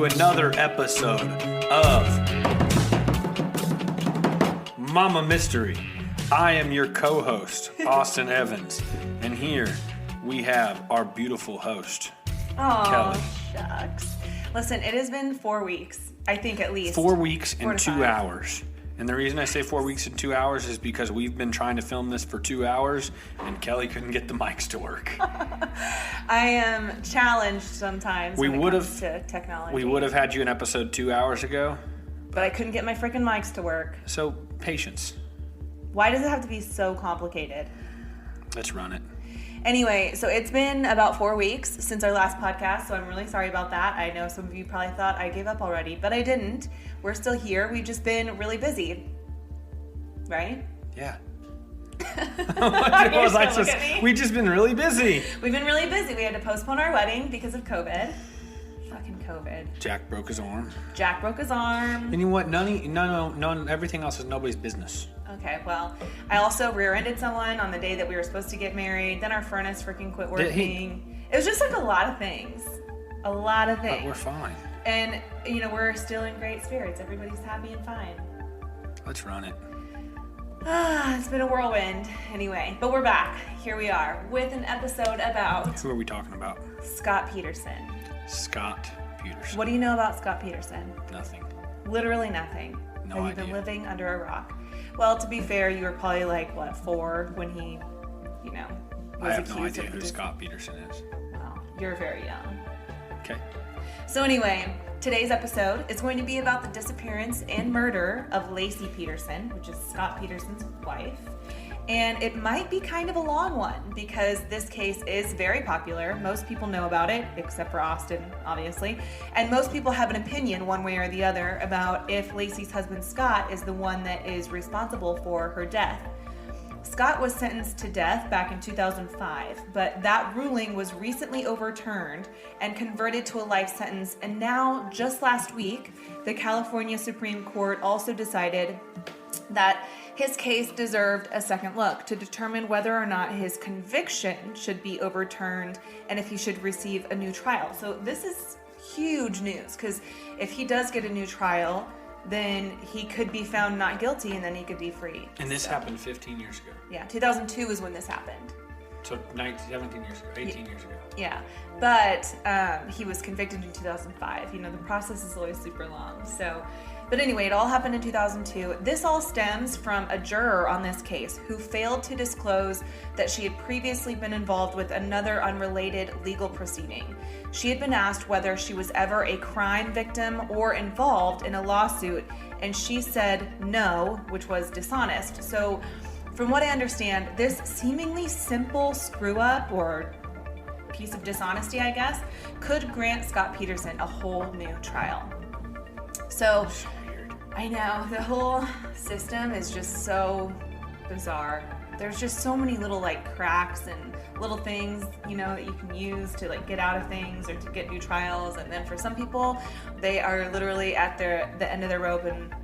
to another episode of Mama Mystery. I am your co-host, Austin Evans, and here we have our beautiful host, Kelly. Shucks. Listen, it has been 4 weeks, I think at least. 4 weeks and 2 5. hours. And the reason I say 4 weeks and 2 hours is because we've been trying to film this for 2 hours, and Kelly couldn't get the mics to work. I am challenged sometimes when it comes to technology. We would have had you in episode 2 hours ago. But I couldn't get my freaking mics to work. So, patience. Why does it have to be so complicated? Let's run it. Anyway, so it's been about 4 weeks since our last podcast, so I'm really sorry about that. I know some of you probably thought I gave up already, but I didn't. We're still here. We've just been really busy. Right? Yeah. We've just been really busy. We've been really busy. We had to postpone our wedding because of COVID. Fucking COVID. Jack broke his arm. And you know what? None, everything else is nobody's business. Okay, well, I also rear-ended someone on the day that we were supposed to get married. Then our furnace freaking quit working. It was just like a lot of things. But we're fine. And, you know, we're still in great spirits. Everybody's happy and fine. Let's run it. It's been a whirlwind. Anyway, but we're back. Here we are with an episode about... Who are we talking about? Scott Peterson. Scott Peterson. What do you know about Scott Peterson? Nothing. Literally nothing. No Have idea. you been living under a rock? Well, to be fair, you were probably like, 4 when he, was I have accused no idea of who Scott Peterson is. Well, you're very young. Okay. So anyway, today's episode is going to be about the disappearance and murder of Lacey Peterson, which is Scott Peterson's wife. And it might be kind of a long one because this case is very popular. Most people know about it, except for Austin, obviously. And most people have an opinion one way or the other about if Lacey's husband Scott is the one that is responsible for her death. Scott was sentenced to death back in 2005, but that ruling was recently overturned and converted to a life sentence. And now, just last week, the California Supreme Court also decided that his case deserved a second look to determine whether or not his conviction should be overturned and if he should receive a new trial. So this is huge news because if he does get a new trial, then he could be found not guilty and then he could be free. And this happened 15 years ago. Yeah, 2002 is when this happened. So 17 years ago, 18 years ago. Yeah, but he was convicted in 2005. The process is always super long. But anyway, it all happened in 2002. This all stems from a juror on this case who failed to disclose that she had previously been involved with another unrelated legal proceeding. She had been asked whether she was ever a crime victim or involved in a lawsuit, and she said no, which was dishonest. So from what I understand, this seemingly simple screw-up or piece of dishonesty, I guess, could grant Scott Peterson a whole new trial. So weird. I know, the whole system is just so bizarre. There's just so many little cracks and little things, that you can use to get out of things or to get new trials. And then for some people, they are literally at the end of their rope and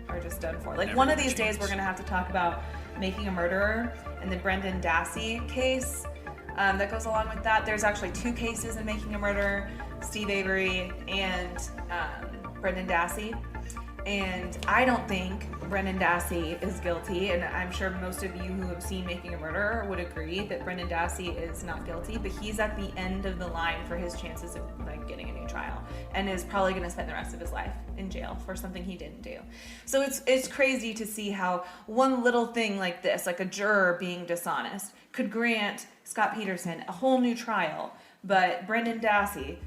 are just done for. One of these days, we're going to have to talk about Making a Murderer and the Brendan Dassey case that goes along with that. There's actually 2 cases in Making a Murderer, Steve Avery and Brendan Dassey. And I don't think Brendan Dassey is guilty, and I'm sure most of you who have seen Making a Murderer would agree that Brendan Dassey is not guilty, but he's at the end of the line for his chances of getting a new trial, and is probably going to spend the rest of his life in jail for something he didn't do. So it's crazy to see how one little thing like this, like a juror being dishonest, could grant Scott Peterson a whole new trial, but Brendan Dassey,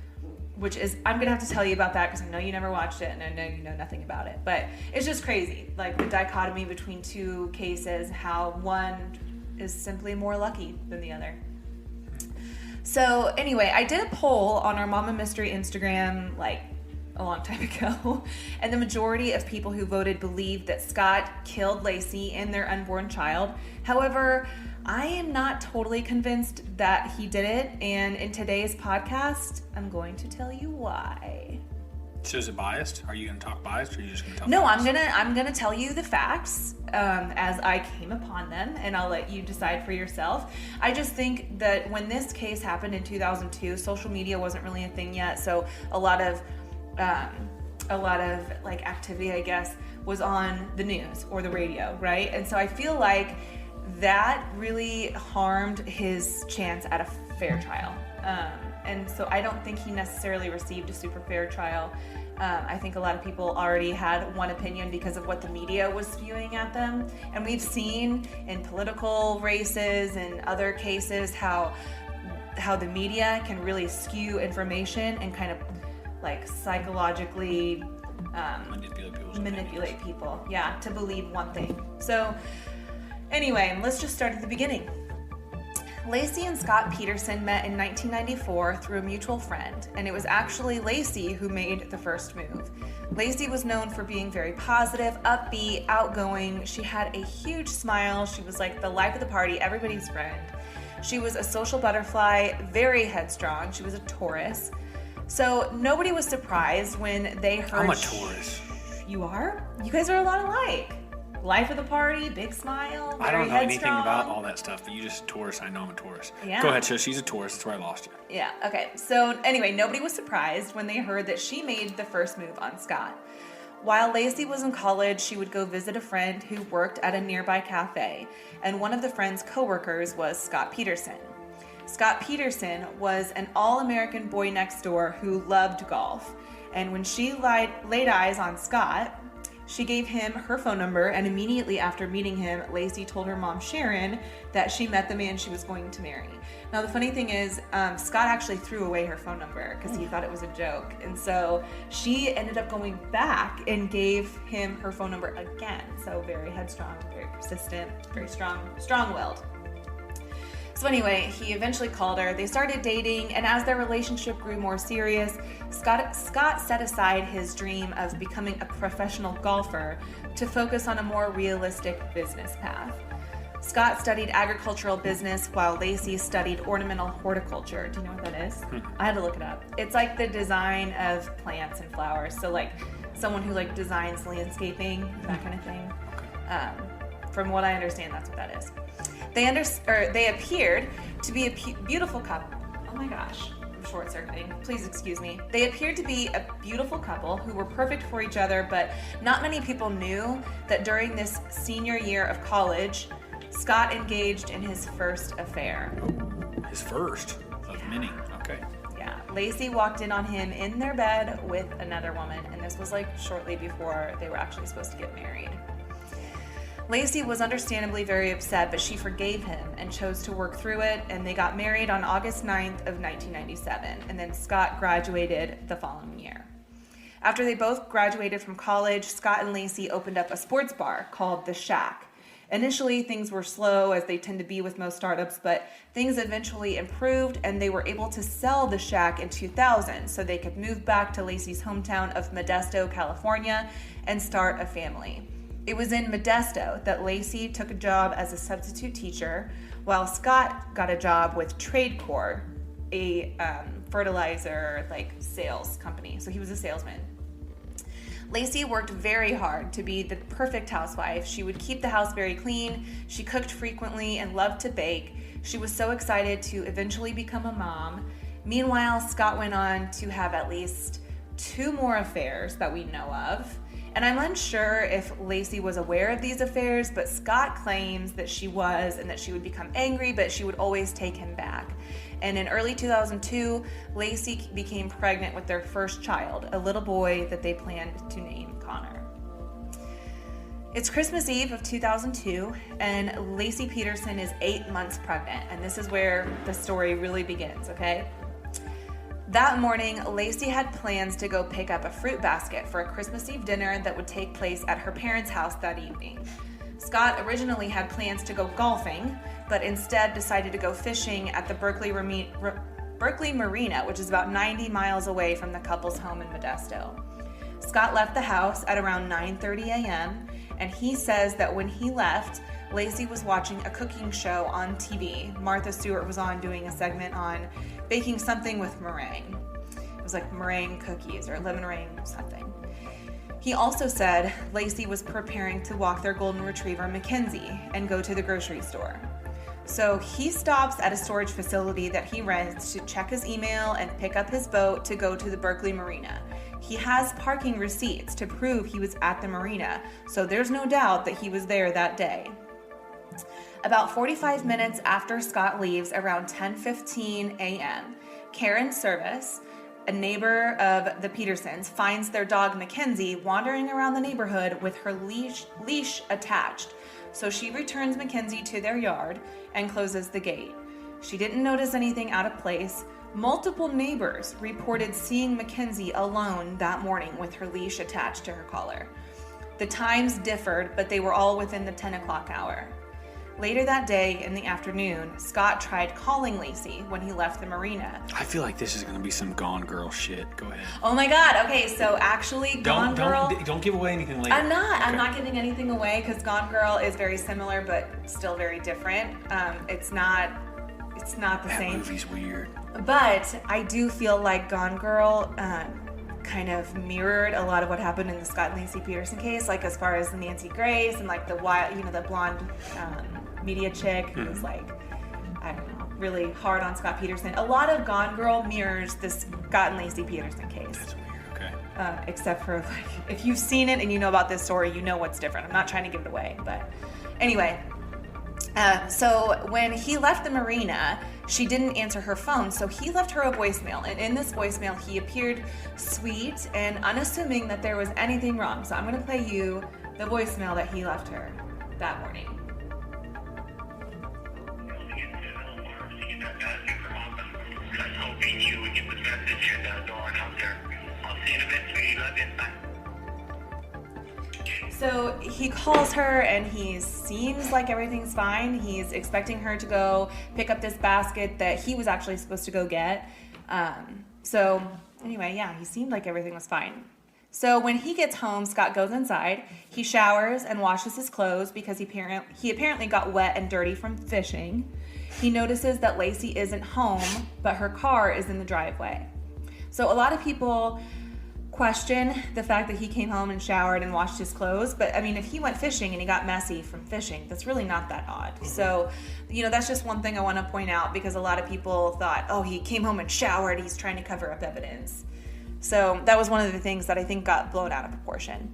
which is, I'm going to have to tell you about that because I know you never watched it and I know you know nothing about it. But it's just crazy, the dichotomy between 2 cases, how one is simply more lucky than the other. So anyway, I did a poll on our Mama Mystery Instagram a long time ago, and the majority of people who voted believed that Scott killed Lacey and their unborn child. However, I am not totally convinced that he did it, and in today's podcast, I'm going to tell you why. So is it biased? Are you going to talk biased, or are you just going to tell? No, facts? I'm gonna tell you the facts as I came upon them, and I'll let you decide for yourself. I just think that when this case happened in 2002, social media wasn't really a thing yet, so a lot of a lot of like activity, I guess, was on the news or the radio, right? And so I feel like that really harmed his chance at a fair trial. And so I don't think he necessarily received a super fair trial. I think a lot of people already had one opinion because of what the media was spewing at them. And we've seen in political races and other cases how the media can really skew information and kind of like psychologically manipulate people, to believe one thing. So anyway, let's just start at the beginning. Lacey and Scott Peterson met in 1994 through a mutual friend, and it was actually Lacey who made the first move. Lacey was known for being very positive, upbeat, outgoing. She had a huge smile. She was like the life of the party, everybody's friend. She was a social butterfly, very headstrong. She was a Taurus. So nobody was surprised when they heard... I'm a Taurus. You are? You guys are a lot alike. Life of the party, big smile, I don't know headstrong. anything about all that stuff, but you just Taurus. I know I'm a Taurus. Yeah. Go ahead, so she's a Taurus. That's where I lost you. Yeah, okay. So anyway, nobody was surprised when they heard that she made the first move on Scott. While Lacey was in college, she would go visit a friend who worked at a nearby cafe, and one of the friend's coworkers was Scott Peterson. Scott Peterson was an all-American boy next door who loved golf, and when she laid eyes on Scott, she gave him her phone number, and immediately after meeting him, Lacey told her mom, Sharon, that she met the man she was going to marry. Now, the funny thing is, Scott actually threw away her phone number because he thought it was a joke. And so she ended up going back and gave him her phone number again. So very headstrong, very persistent, very strong-willed. So anyway, he eventually called her. They started dating, and as their relationship grew more serious, Scott set aside his dream of becoming a professional golfer to focus on a more realistic business path. Scott studied agricultural business while Lacey studied ornamental horticulture. Do you know what that is? I had to look it up. It's like the design of plants and flowers. So like someone who like designs landscaping, that kind of thing. From what I understand, that's what that is. They appeared to be a beautiful couple. Oh my gosh, I'm short-circuiting. Please excuse me. They appeared to be a beautiful couple who were perfect for each other, but not many people knew that during this senior year of college, Scott engaged in his first affair. His first of many. Okay. Yeah. Lacey walked in on him in their bed with another woman, and this was like shortly before they were actually supposed to get married. Lacey was understandably very upset, but she forgave him and chose to work through it, and they got married on August 9th of 1997, and then Scott graduated the following year. After they both graduated from college, Scott and Lacey opened up a sports bar called The Shack. Initially, things were slow, as they tend to be with most startups, but things eventually improved, and they were able to sell The Shack in 2000 so they could move back to Lacey's hometown of Modesto, California, and start a family. It was in Modesto that Lacey took a job as a substitute teacher, while Scott got a job with TradeCorp, a fertilizer sales company. So he was a salesman. Lacey worked very hard to be the perfect housewife. She would keep the house very clean. She cooked frequently and loved to bake. She was so excited to eventually become a mom. Meanwhile, Scott went on to have at least 2 more affairs that we know of. And I'm unsure if Lacey was aware of these affairs, but Scott claims that she was, and that she would become angry, but she would always take him back. And in early 2002, Lacey became pregnant with their first child, a little boy that they planned to name Connor. It's Christmas Eve of 2002, and Lacey Peterson is 8 months pregnant, and this is where the story really begins, okay? That morning, Lacey had plans to go pick up a fruit basket for a Christmas Eve dinner that would take place at her parents' house that evening. Scott originally had plans to go golfing, but instead decided to go fishing at the Berkeley Marina, which is about 90 miles away from the couple's home in Modesto. Scott left the house at around 9:30 a.m., and he says that when he left, Lacey was watching a cooking show on TV. Martha Stewart was on doing a segment on baking something with meringue. It was like meringue cookies or lemon meringue something. He also said Lacey was preparing to walk their golden retriever Mackenzie and go to the grocery store. So he stops at a storage facility that he rents to check his email and pick up his boat to go to the Berkeley Marina. He has parking receipts to prove he was at the marina, so there's no doubt that he was there that day. About 45 minutes after Scott leaves, around 10:15 a.m., Karen Service, a neighbor of the Petersons, finds their dog Mackenzie wandering around the neighborhood with her leash attached. So she returns Mackenzie to their yard and closes the gate. She didn't notice anything out of place. Multiple neighbors reported seeing Mackenzie alone that morning with her leash attached to her collar. The times differed, but they were all within the 10 o'clock hour. Later that day in the afternoon, Scott tried calling Lacey when he left the marina. I feel like this is going to be some Gone Girl shit. Go ahead. Oh my God. Okay, so actually Gone Girl... Don't give away anything later. I'm not giving anything away because Gone Girl is very similar but still very different. It's not the same. That movie's weird. But I do feel like Gone Girl kind of mirrored a lot of what happened in the Scott and Lacey Peterson case, like as far as Nancy Grace and like the blonde media chick who was like, I don't know, really hard on Scott Peterson. A lot of Gone Girl mirrors the Scott and Lacey Peterson case. That's weird, okay. Except for like, if you've seen it and you know about this story, you know what's different. I'm not trying to give it away, but anyway. So when he left the marina, she didn't answer her phone, so he left her a voicemail. And in this voicemail, he appeared sweet and unassuming that there was anything wrong. So I'm going to play you the voicemail that he left her that morning. I was hoping you would get the message and go on out there. I'll see you in a bit, sweetie. Love you. Bye. So he calls her and he seems like everything's fine. He's expecting her to go pick up this basket that he was actually supposed to go get. So anyway, yeah, he seemed like everything was fine. So when he gets home, Scott goes inside. He showers and washes his clothes because he apparently got wet and dirty from fishing. He notices that Lacey isn't home, but her car is in the driveway. So a lot of people question the fact that he came home and showered and washed his clothes, but I mean, if he went fishing and he got messy from fishing, that's really not that odd. So, that's just one thing I want to point out, because a lot of people thought, oh, he came home and showered, he's trying to cover up evidence. So that was one of the things that I think got blown out of proportion.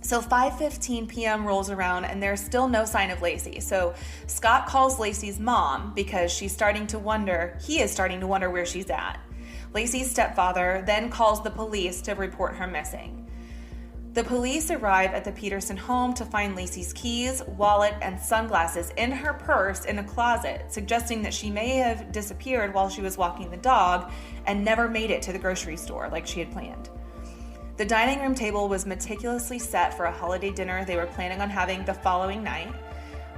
So 5:15 p.m. rolls around and there's still no sign of Lacey. So Scott calls Lacey's mom because he is starting to wonder where she's at. Lacey's stepfather then calls the police to report her missing. The police arrive at the Peterson home to find Lacey's keys, wallet, and sunglasses in her purse in a closet, suggesting that she may have disappeared while she was walking the dog and never made it to the grocery store like she had planned. The dining room table was meticulously set for a holiday dinner they were planning on having the following night.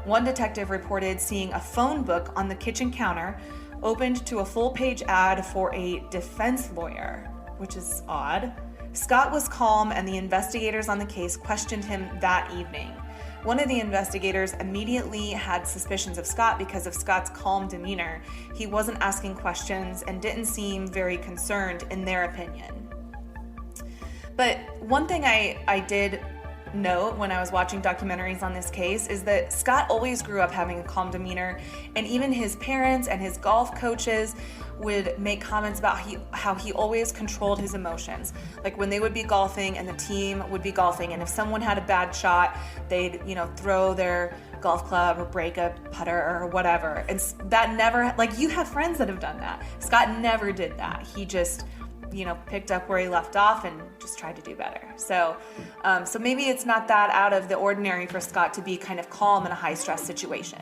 One detective reported seeing a phone book on the kitchen counter opened to a full-page ad for a defense lawyer, which is odd. Scott was calm, and the investigators on the case questioned him that evening. One of the investigators immediately had suspicions of Scott because of Scott's calm demeanor. He wasn't asking questions and didn't seem very concerned, in their opinion. But one thing I did note when I was watching documentaries on this case is that Scott always grew up having a calm demeanor, and even his parents and his golf coaches would make comments about how he always controlled his emotions. Like when they would be golfing and the team would be golfing, and if someone had a bad shot, they'd throw their golf club or break a putter or whatever. And that never, like, you have friends that have done that. Scott never did that. He just picked up where he left off and just tried to do better. So maybe it's not that out of the ordinary for Scott to be kind of calm in a high-stress situation.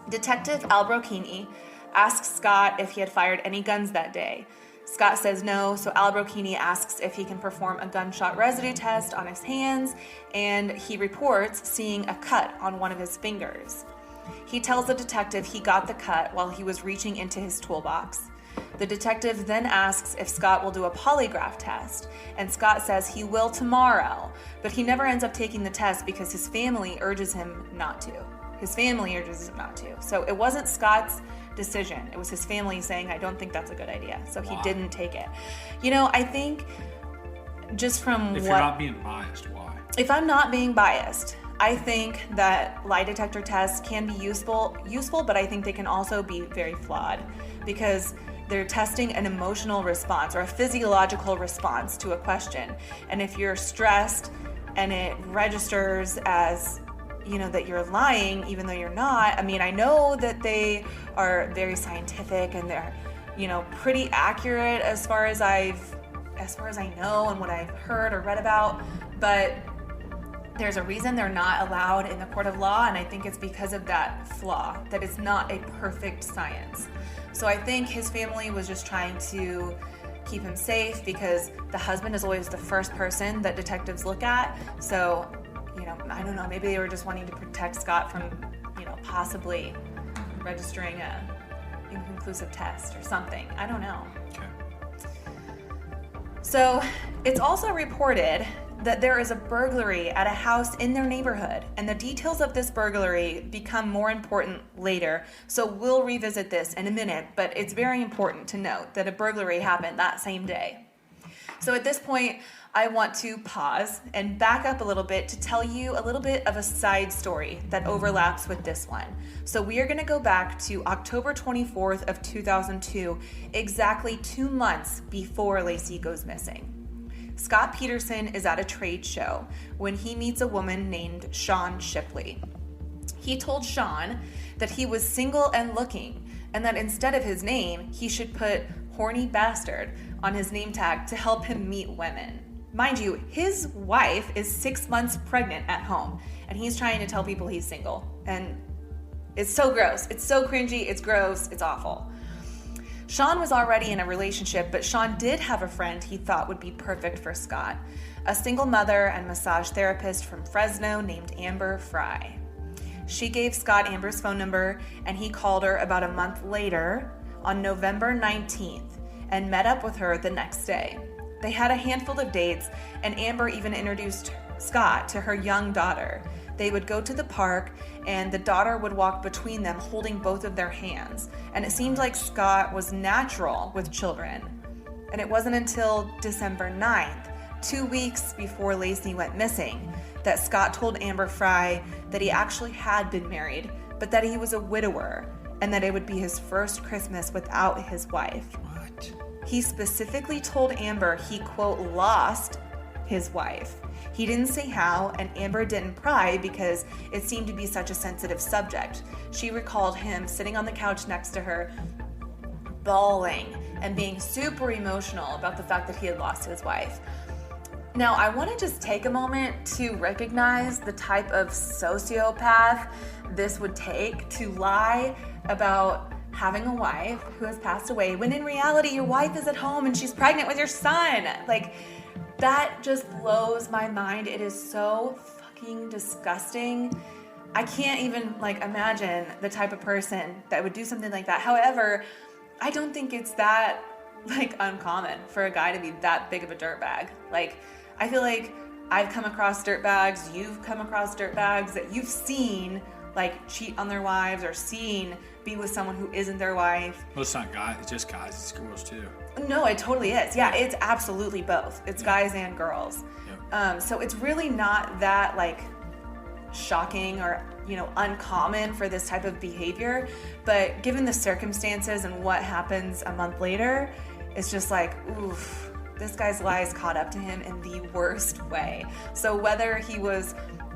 Detective Al Brocchini asks Scott if he had fired any guns that day. Scott says no, so Al Brocchini asks if he can perform a gunshot residue test on his hands, and he reports seeing a cut on one of his fingers. He tells the detective he got the cut while he was reaching into his toolbox. The detective then asks if Scott will do a polygraph test, and Scott says he will tomorrow, but he never ends up taking the test because his family urges him not to. So it wasn't Scott's decision. It was his family saying, I don't think that's a good idea. So he didn't take it. I think just from If you're not being biased, why? If I'm not being biased, I think that lie detector tests can be useful, but I think they can also be very flawed because they're testing an emotional response or a physiological response to a question. And if you're stressed and it registers as, that you're lying, even though you're not. I mean, I know that they are very scientific and they're, pretty accurate as far as I know and what I've heard or read about, but there's a reason they're not allowed in the court of law, and I think it's because of that flaw, that it's not a perfect science. So I think his family was just trying to keep him safe because the husband is always the first person that detectives look at. So, I don't know, maybe they were just wanting to protect Scott from, possibly registering a inconclusive test or something. I don't know. Okay. So it's also reported that there is a burglary at a house in their neighborhood, and the details of this burglary become more important later. So we'll revisit this in a minute, but it's very important to note that a burglary happened that same day. So at this point, I want to pause and back up a little bit to tell you a little bit of a side story that overlaps with this one. So we are going to go back to October 24th of 2002, exactly 2 months before Lacey goes missing. Scott Peterson is at a trade show when he meets a woman named Shawn Shipley. He told Shawn that he was single and looking, and that instead of his name, he should put horny bastard on his name tag to help him meet women. Mind you, his wife is 6 months pregnant at home, and he's trying to tell people he's single. And it's so gross. It's so cringy. It's gross. It's awful. Shawn was already in a relationship, but Shawn did have a friend he thought would be perfect for Scott, a single mother and massage therapist from Fresno named Amber Fry. She gave Scott Amber's phone number, and he called her about a month later on November 19th and met up with her the next day. They had a handful of dates, and Amber even introduced Scott to her young daughter. They would go to the park, and the daughter would walk between them holding both of their hands. And it seemed like Scott was natural with children. And it wasn't until December 9th, 2 weeks before Lacey went missing, that Scott told Amber Fry that he actually had been married, but that he was a widower, and that it would be his first Christmas without his wife. What? He specifically told Amber he, quote, lost his wife. He didn't say how, and Amber didn't pry because it seemed to be such a sensitive subject. She recalled him sitting on the couch next to her, bawling and being super emotional about the fact that he had lost his wife. Now, I want to just take a moment to recognize the type of sociopath this would take to lie about having a wife who has passed away, when in reality your wife is at home and she's pregnant with your son. Like, that just blows my mind. It is so fucking disgusting. I can't even imagine the type of person that would do something like that. However, I don't think it's that uncommon for a guy to be that big of a dirtbag. I feel like I've come across dirtbags, you've come across dirtbags that you've seen cheat on their wives or seen be with someone who isn't their wife. Well, it's not guys, it's just guys, it's girls too. No, it totally is. Yeah, it's absolutely both. It's guys and girls. Yep. So it's really not that shocking or uncommon for this type of behavior, but given the circumstances and what happens a month later, it's just oof, this guy's lies caught up to him in the worst way. So whether he was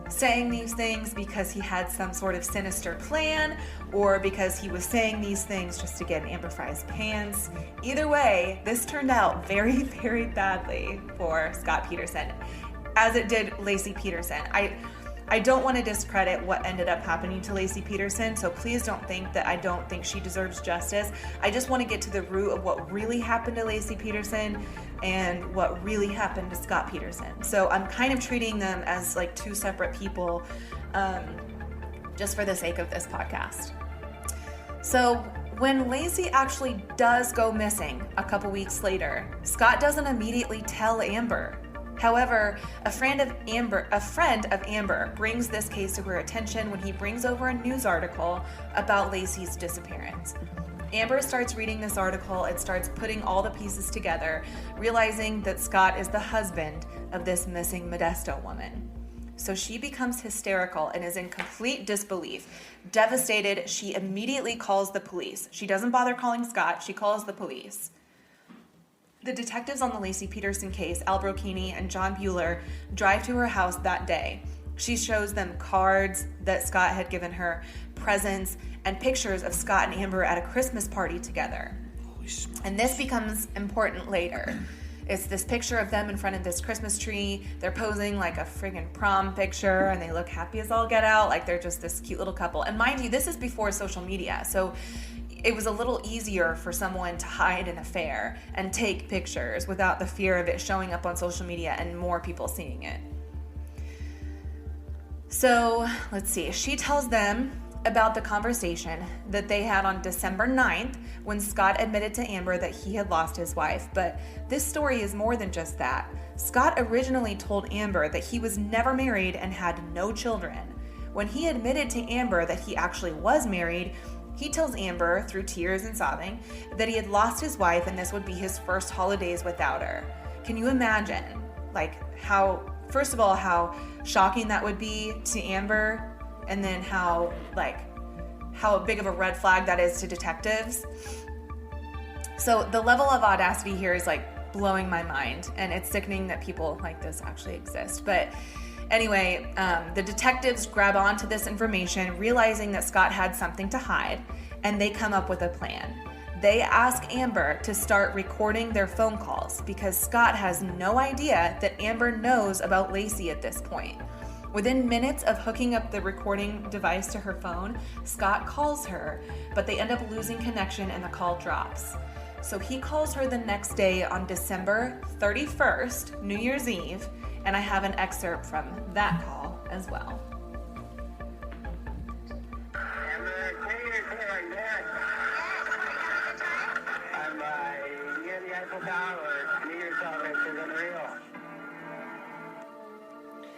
saying these things because he had some sort of sinister plan or because he was saying these things just to get in Amber Fry's pants, either way, this turned out very, very badly for Scott Peterson, as it did Lacey Peterson. I don't want to discredit what ended up happening to Lacey Peterson, so please don't think that I don't think she deserves justice. I just want to get to the root of what really happened to Lacey Peterson and what really happened to Scott Peterson. So I'm kind of treating them as two separate people, just for the sake of this podcast. So when Lacey actually does go missing a couple weeks later, Scott doesn't immediately tell Amber. However, a friend of Amber brings this case to her attention when he brings over a news article about Lacey's disappearance. Amber starts reading this article and starts putting all the pieces together, realizing that Scott is the husband of this missing Modesto woman. So she becomes hysterical and is in complete disbelief. Devastated, she immediately calls the police. She doesn't bother calling Scott. She calls the police. The detectives on the Laci Peterson case, Al Brocchini and John Bueller, drive to her house that day. She shows them cards that Scott had given her, presents, and pictures of Scott and Amber at a Christmas party together. And this becomes important later. It's this picture of them in front of this Christmas tree. They're posing like a friggin' prom picture, and they look happy as all get out, like they're just this cute little couple. And mind you, this is before social media, so it was a little easier for someone to hide an affair and take pictures without the fear of it showing up on social media and more people seeing it. So, let's see. She tells them about the conversation that they had on December 9th when Scott admitted to Amber that he had lost his wife. But this story is more than just that. Scott originally told Amber that he was never married and had no children. When he admitted to Amber that he actually was married, he tells Amber, through tears and sobbing, that he had lost his wife and this would be his first holidays without her. Can you imagine, first of all, how shocking that would be to Amber, and then how big of a red flag that is to detectives. So the level of audacity here is blowing my mind, and it's sickening that people like this actually exist. But anyway, the detectives grab onto this information, realizing that Scott had something to hide, and they come up with a plan. They ask Amber to start recording their phone calls because Scott has no idea that Amber knows about Laci at this point. Within minutes of hooking up the recording device to her phone, Scott calls her, but they end up losing connection and the call drops. So he calls her the next day on December 31st, New Year's Eve, and I have an excerpt from that call as well.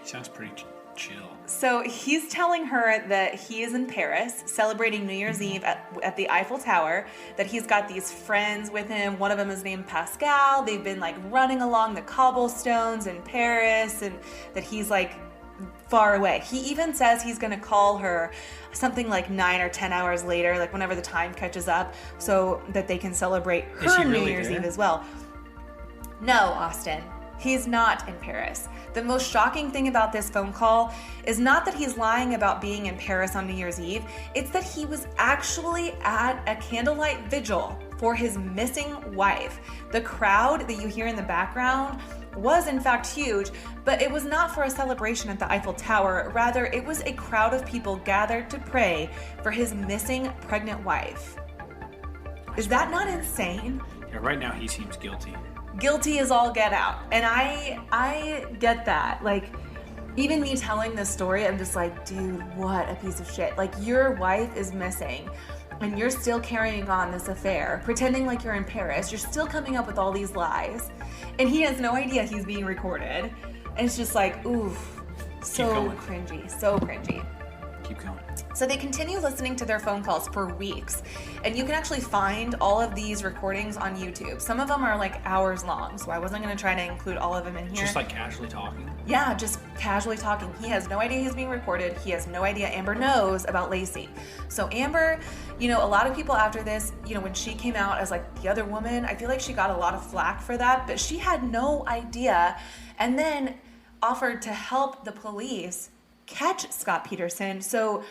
Sounds pretty chill. So he's telling her that he is in Paris celebrating New Year's Eve at the Eiffel Tower, that he's got these friends with him. One of them is named Pascal. They've been running along the cobblestones in Paris, and that he's far away. He even says he's going to call her something 9 or 10 hours later, whenever the time catches up, so that they can celebrate her New Year's Eve as well. No, Austin. He's not in Paris. The most shocking thing about this phone call is not that he's lying about being in Paris on New Year's Eve. It's that he was actually at a candlelight vigil for his missing wife. The crowd that you hear in the background was in fact huge, but it was not for a celebration at the Eiffel Tower. Rather, it was a crowd of people gathered to pray for his missing pregnant wife. Is that not insane? Yeah, right now he seems guilty. Guilty as all get out. And I get that. Even me telling this story, I'm just dude, what a piece of shit. Your wife is missing and you're still carrying on this affair, pretending you're in Paris. You're still coming up with all these lies. And he has no idea he's being recorded. And it's just oof, so cringy, so cringy. Keep going. So they continue listening to their phone calls for weeks, and you can actually find all of these recordings on YouTube. Some of them are hours long, so I wasn't going to try to include all of them in here. Just casually talking? Yeah, just casually talking. He has no idea he's being recorded. He has no idea Amber knows about Laci. So Amber, a lot of people after this, when she came out as the other woman, I feel she got a lot of flack for that, but she had no idea, and then offered to help the police catch Scott Peterson. So,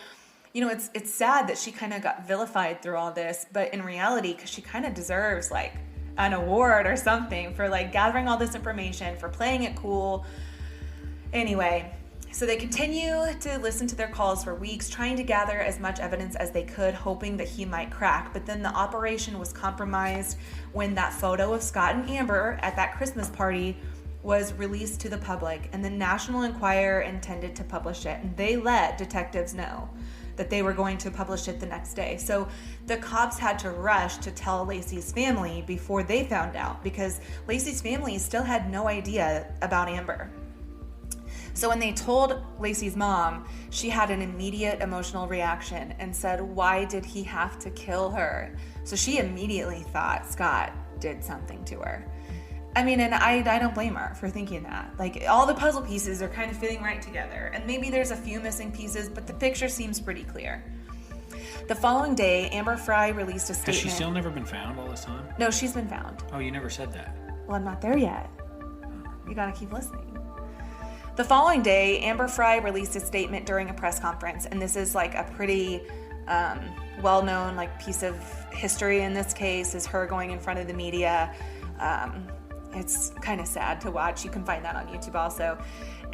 it's sad that she kind of got vilified through all this, but in reality, because she kind of deserves an award or something for gathering all this information, for playing it cool. Anyway, so they continue to listen to their calls for weeks, trying to gather as much evidence as they could, hoping that he might crack. But then the operation was compromised when that photo of Scott and Amber at that Christmas party was released to the public, and the National Enquirer intended to publish it, and they let detectives know that they were going to publish it the next day. So the cops had to rush to tell Laci's family before they found out, because Laci's family still had no idea about Amber. So when they told Laci's mom, she had an immediate emotional reaction and said, "Why did he have to kill her?" So she immediately thought Scott did something to her. I mean, and I don't blame her for thinking that. Like, all the puzzle pieces are kind of fitting right together. And maybe there's a few missing pieces, but the picture seems pretty clear. The following day, Amber Fry released a statement. Has she still never been found all this time? No, she's been found. Oh, you never said that. Well, I'm not there yet. You gotta keep listening. The following day, Amber Fry released a statement during a press conference, and this is like a pretty well-known like piece of history in this case, is her going in front of the media. It's kind of sad to watch. You can find that on YouTube also.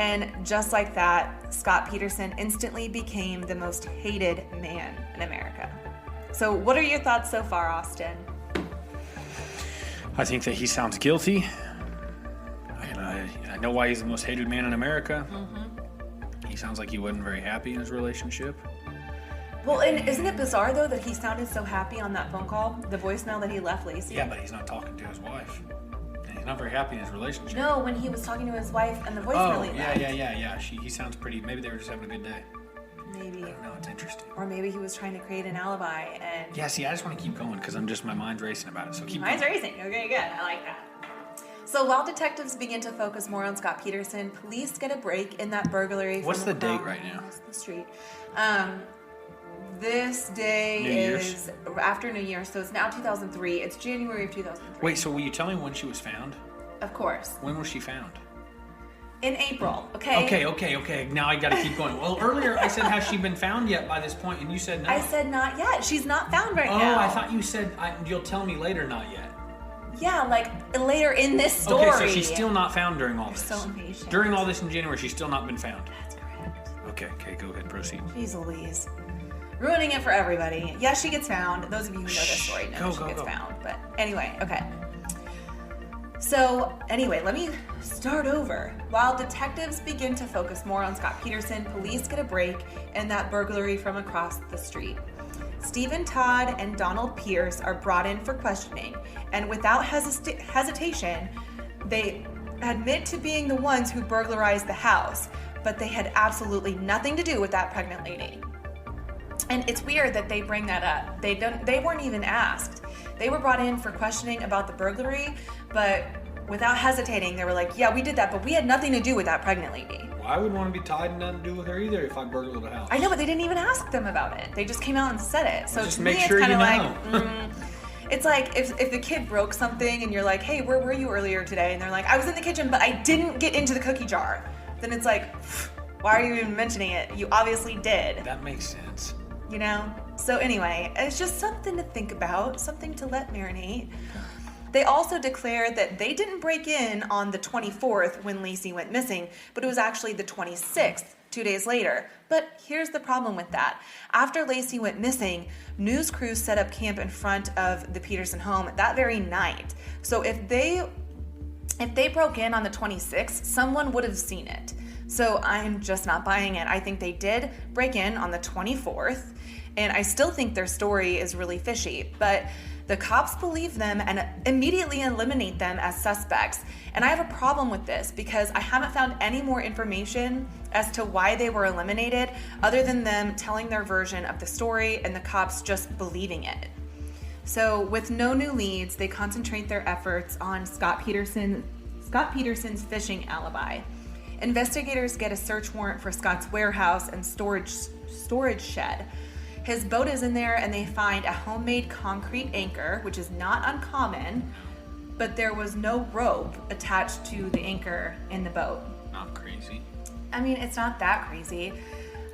And just like that, Scott Peterson instantly became the most hated man in America. So what are your thoughts so far, Austin? I think that he sounds guilty. I know why he's the most hated man in America. Mm-hmm. He sounds like he wasn't very happy in his relationship. Well, and isn't it bizarre, though, that he sounded so happy on that phone call, the voicemail that he left Lacey? Yeah, but he's not talking to his wife. And he's not very happy in his relationship. No, when he was talking to his wife and the voicemail he left. Yeah. He sounds pretty... Maybe they were just having a good day. Maybe. I don't know, it's interesting. Or maybe he was trying to create an alibi and... Yeah, see, I just want to keep going because my mind's racing about it, so keep Mine's going. racing. Okay, good. I like that. So while detectives begin to focus more on Scott Peterson, police get a break in that burglary. What's the date right now? The street. This day is after New Year's, so it's now 2003. It's January of 2003. Wait, so will you tell me when she was found? Of course. When was she found? In April, okay? Okay. Now I gotta keep going. Well, earlier I said, has she been found yet by this point? And you said no. I said not yet. She's not found right now. Oh, I thought you said, you'll tell me later, not yet. Yeah, like later in this story. Okay, so she's still not found during all this. You're so impatient. During all this in January, she's still not been found. That's correct. Okay, go ahead, proceed. Jeez Louise. Ruining it for everybody. Yeah, she gets found. Those of you who know this story know she gets found. But anyway, okay. So, let me start over. While detectives begin to focus more on Scott Peterson, police get a break in that burglary from across the street. Stephen Todd and Donald Pierce are brought in for questioning, and without hesitation, they admit to being the ones who burglarized the house, but they had absolutely nothing to do with that pregnant lady. And it's weird that they bring that up. They weren't even asked. They were brought in for questioning about the burglary, but without hesitating, they were like, yeah, we did that, but we had nothing to do with that pregnant lady. Well, I wouldn't want to be tied and nothing to do with her either if I burgled a house. I know, but they didn't even ask them about it. They just came out and said it. So just to make me, sure it's kind of you like, it's like if the kid broke something and you're like, hey, where were you earlier today? And they're like, I was in the kitchen, but I didn't get into the cookie jar. Then it's like, why are you even mentioning it? You obviously did. That makes sense. You know? So anyway, it's just something to think about, something to let marinate. They also declared that they didn't break in on the 24th when Lacey went missing, but it was actually the 26th, 2 days later. But here's the problem with that. After Lacey went missing, news crews set up camp in front of the Peterson home that very night. So if they broke in on the 26th, someone would have seen it. So I'm just not buying it. I think they did break in on the 24th, and I still think their story is really fishy, but the cops believe them and immediately eliminate them as suspects. And I have a problem with this because I haven't found any more information as to why they were eliminated other than them telling their version of the story and the cops just believing it. So with no new leads, they concentrate their efforts on Scott Peterson's fishing alibi. Investigators get a search warrant for Scott's warehouse and storage shed. His boat is in there, and they find a homemade concrete anchor, which is not uncommon, but there was no rope attached to the anchor in the boat. Not crazy. I mean, it's not that crazy.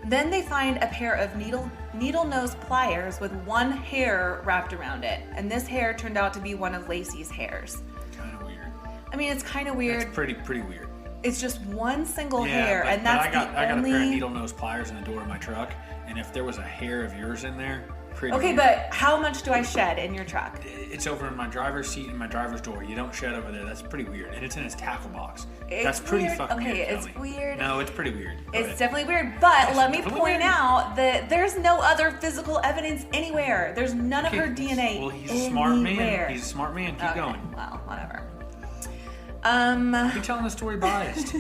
Then they find a pair of needle nose pliers with one hair wrapped around it, and this hair turned out to be one of Lacey's hairs. Kind of weird. I mean, it's kind of weird. It's pretty weird. It's just one single hair, and that's I got a pair of needle nose pliers in the door of my truck, and if there was a hair of yours in there, pretty Okay, weird. But how much do I shed in your truck? It's over in my driver's seat and my driver's door. You don't shed over there. That's pretty weird. And it's in its tackle box. That's pretty weird. fucking weird. Okay, it's Kelly. weird. No, it's pretty weird. It's definitely weird, but let me point out that there's no other physical evidence anywhere. There's none of her DNA. Well, he's a smart man. He's a smart man. Keep going. Well, whatever. You're telling the story biased.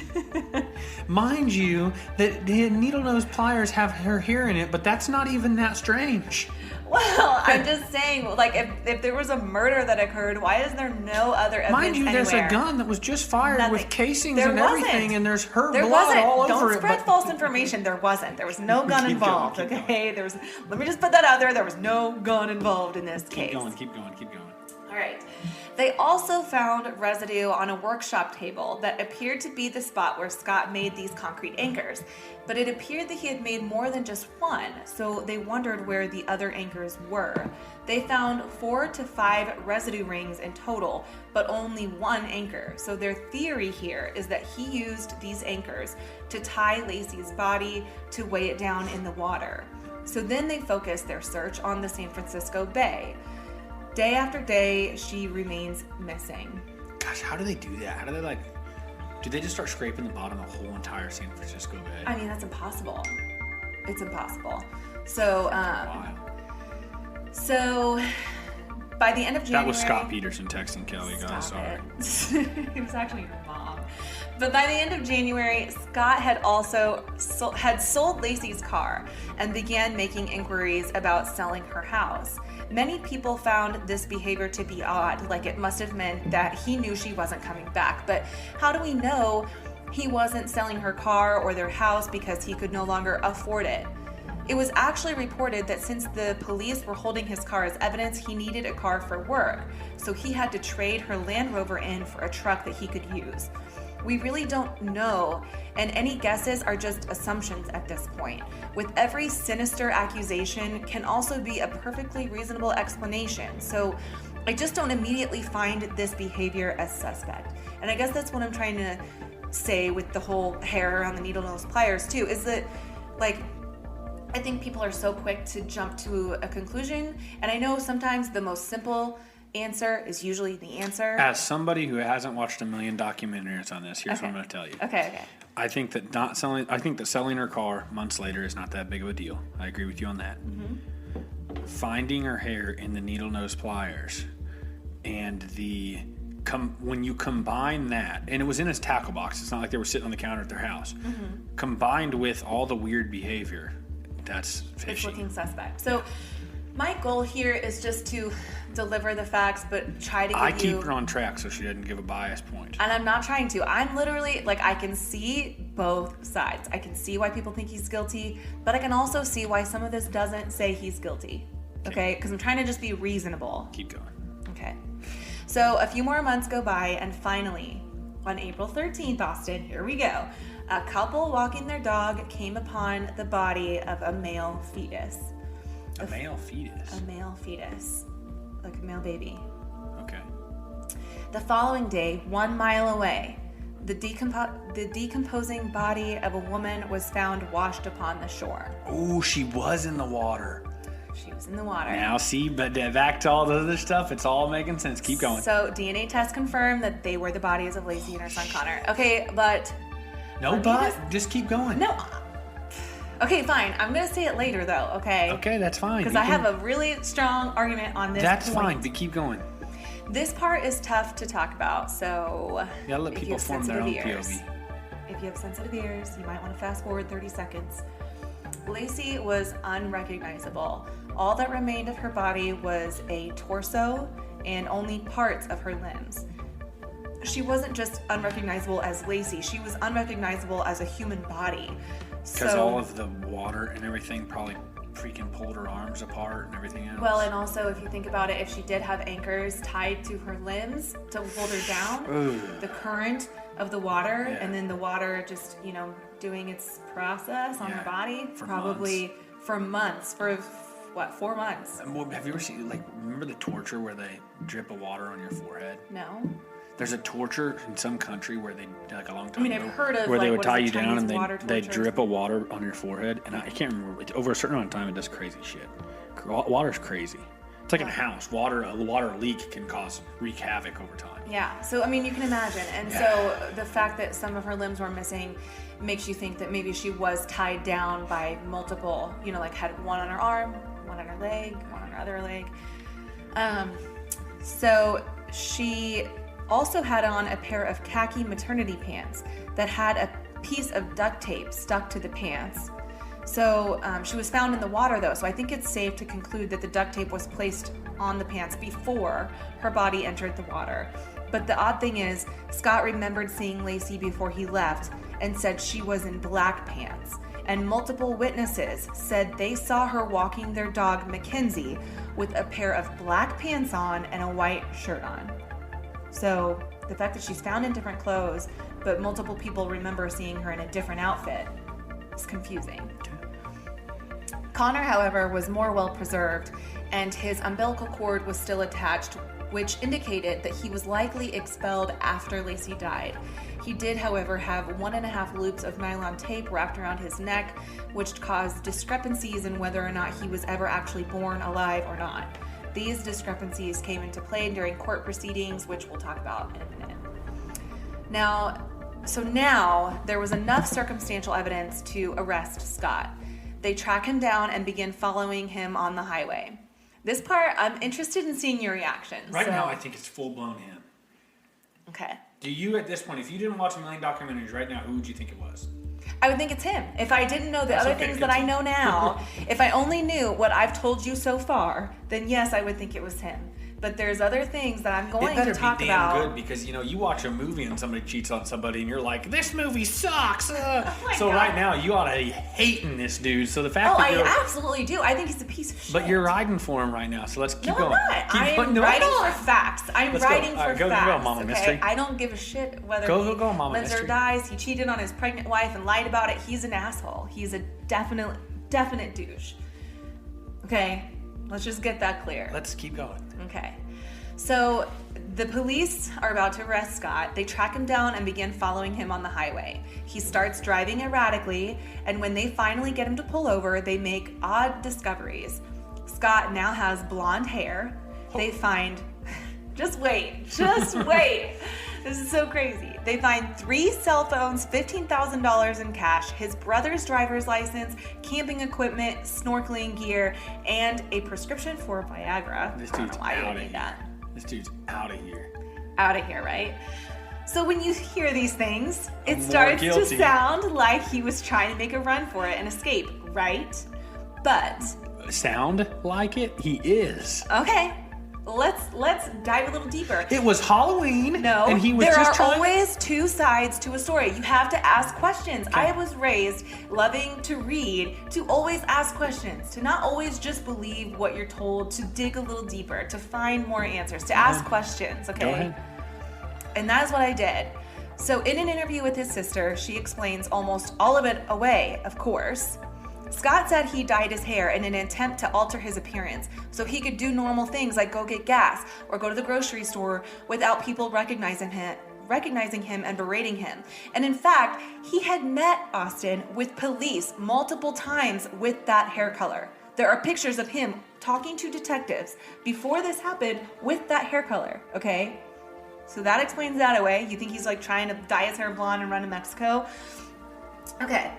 Mind you, that the needle nose pliers have her hair in it, but that's not even that strange. Well, I'm just saying, like, if there was a murder that occurred, why is there no other evidence Mind you, anywhere? there's a gun that was just fired with casings There and wasn't. everything, and there's her There blood wasn't. all over Don't it. spread false information. There wasn't. There was no gun Keep involved, going, keep okay? Let me just put that out there. There was no gun involved in this case. Keep going. All right. They also found residue on a workshop table that appeared to be the spot where Scott made these concrete anchors. But it appeared that he had made more than just one, so they wondered where the other anchors were. They found 4 to 5 residue rings in total, but only one anchor. So their theory here is that he used these anchors to tie Lacey's body to weigh it down in the water. So then they focused their search on the San Francisco Bay. Day after day, she remains missing. Gosh, how do they do that? How do they do they just start scraping the bottom of the whole entire San Francisco Bay? I mean, that's impossible. It's impossible. So, Wow. So by the end of January... That was Scott Peterson texting Kelly, guys. Sorry. It was actually your mom. But by the end of January, Scott had also sold Lacey's car and began making inquiries about selling her house. Many people found this behavior to be odd, like it must have meant that he knew she wasn't coming back. But how do we know he wasn't selling her car or their house because he could no longer afford it? It was actually reported that since the police were holding his car as evidence, he needed a car for work. So he had to trade her Land Rover in for a truck that he could use. We really don't know, and any guesses are just assumptions at this point. With every sinister accusation can also be a perfectly reasonable explanation. So I just don't immediately find this behavior as suspect. And I guess that's what I'm trying to say with the whole hair around the needle nose pliers too, is that, like, I think people are so quick to jump to a conclusion, and I know sometimes the most simple answer is usually the answer. As somebody who hasn't watched a million documentaries on this, here's what I'm going to tell you. Okay. I think that selling her car months later is not that big of a deal. I agree with you on that. Mm-hmm. Finding her hair in the needle nose pliers and when you combine that, and it was in his tackle box. It's not like they were sitting on the counter at their house. Mm-hmm. Combined with all the weird behavior, that's fishy. It's looking suspect. So my goal here is just to deliver the facts, but try to give I keep her on track so she doesn't give a bias point. And I'm not trying to. I'm literally, like, I can see both sides. I can see why people think he's guilty, but I can also see why some of this doesn't say he's guilty. Okay? Because I'm trying to just be reasonable. Keep going. Okay. So a few more months go by, and finally, on April 13th, Austin, here we go. A couple walking their dog came upon the body of a male fetus. A male fetus? A male fetus. Like a male baby. Okay. The following day, 1 mile away, the decomposing body of a woman was found washed upon the shore. Oh, she was in the water. She was in the water. Now, see, but back to all the other stuff, it's all making sense. Keep going. So, DNA tests confirmed that they were the bodies of Lacey and her son Connor. Okay, but... No, but just keep going. No. Okay, fine. I'm going to say it later, though, okay? Okay, that's fine. Because I have a really strong argument on this That's point. fine, but keep going. This part is tough to talk about, so... You gotta let people form their own POV. If you have sensitive ears, you might want to fast forward 30 seconds. Lacey was unrecognizable. All that remained of her body was a torso and only parts of her limbs. She wasn't just unrecognizable as Lacey, she was unrecognizable as a human body. Because all of the water and everything probably freaking pulled her arms apart and everything else. Well, and also if you think about it, if she did have anchors tied to her limbs to hold her down, the current of the water and then the water just, doing its process on her body, probably for months, for 4 months? Have you ever seen, remember the torture where they drip a water on your forehead? No. There's a torture in some country where they, a long time ago, I mean, I've heard of, where they would tie you down and they torture? drip a water on your forehead, and I can't remember. It's over a certain amount of time, it does crazy shit. Water's crazy. It's like in a house. A water leak can wreak havoc over time. Yeah. So, I mean, you can imagine. And so the fact that some of her limbs were missing makes you think that maybe she was tied down by multiple, had one on her arm, one on her leg, one on her other leg. So she also had on a pair of khaki maternity pants that had a piece of duct tape stuck to the pants. So she was found in the water, though, so I think it's safe to conclude that the duct tape was placed on the pants before her body entered the water. But the odd thing is, Scott remembered seeing Lacey before he left and said she was in black pants. And multiple witnesses said they saw her walking their dog, Mackenzie, with a pair of black pants on and a white shirt on. So the fact that she's found in different clothes, but multiple people remember seeing her in a different outfit, is confusing. Connor, however, was more well preserved, and his umbilical cord was still attached, which indicated that he was likely expelled after Lacey died. He did, however, have 1.5 loops of nylon tape wrapped around his neck, which caused discrepancies in whether or not he was ever actually born alive or not. These discrepancies came into play during court proceedings, which we'll talk about in a minute. Now there was enough circumstantial evidence to arrest Scott. They track him down and begin following him on the highway. This part, I'm interested in seeing your reactions. Right now, I think it's full-blown him. Okay. Do you, at this point, if you didn't watch a million documentaries right now, who would you think it was? I would think it's him. If I didn't know the other things that I know now, if I only knew what I've told you so far, then yes, I would think it was him. But there's other things that I'm going to talk about. It better be damn good because, you watch a movie and somebody cheats on somebody and you're like, this movie sucks. So right now, you ought to be hating this dude. So the fact that I absolutely do. I think he's a piece of shit. But you're riding for him right now, so let's keep going. I'm writing for facts. I'm writing for facts. Go, Mama Mystery. I don't give a shit whether he lives or dies. He cheated on his pregnant wife and lied about it. He's an asshole. He's a definite douche. Okay? Let's just get that clear. Let's keep going. Okay. So the police are about to arrest Scott. They track him down and begin following him on the highway. He starts driving erratically, and when they finally get him to pull over, they make odd discoveries. Scott now has blonde hair. They find... Just wait. This is so crazy. They find 3 cell phones, $15,000 in cash, his brother's driver's license, camping equipment, snorkeling gear, and a prescription for Viagra. This dude's out of here. This dude's out of here. Out of here, right? So when you hear these things, it starts to sound like he was trying to make a run for it and escape, right? But... Sound like it? He is. Okay. Let's dive a little deeper. It was Halloween. No, and he was there are always 2 sides to a story. You have to ask questions. Okay. I was raised loving to read, to always ask questions, to not always just believe what you're told, to dig a little deeper, to find more answers, to ask questions, okay? Go ahead. And that is what I did. So in an interview with his sister, she explains almost all of it away, of course. Scott said he dyed his hair in an attempt to alter his appearance so he could do normal things like go get gas or go to the grocery store without people recognizing him and berating him. And in fact, he had met Austin with police multiple times with that hair color. There are pictures of him talking to detectives before this happened with that hair color, okay? So that explains that away. You think he's like trying to dye his hair blonde and run to Mexico? Okay.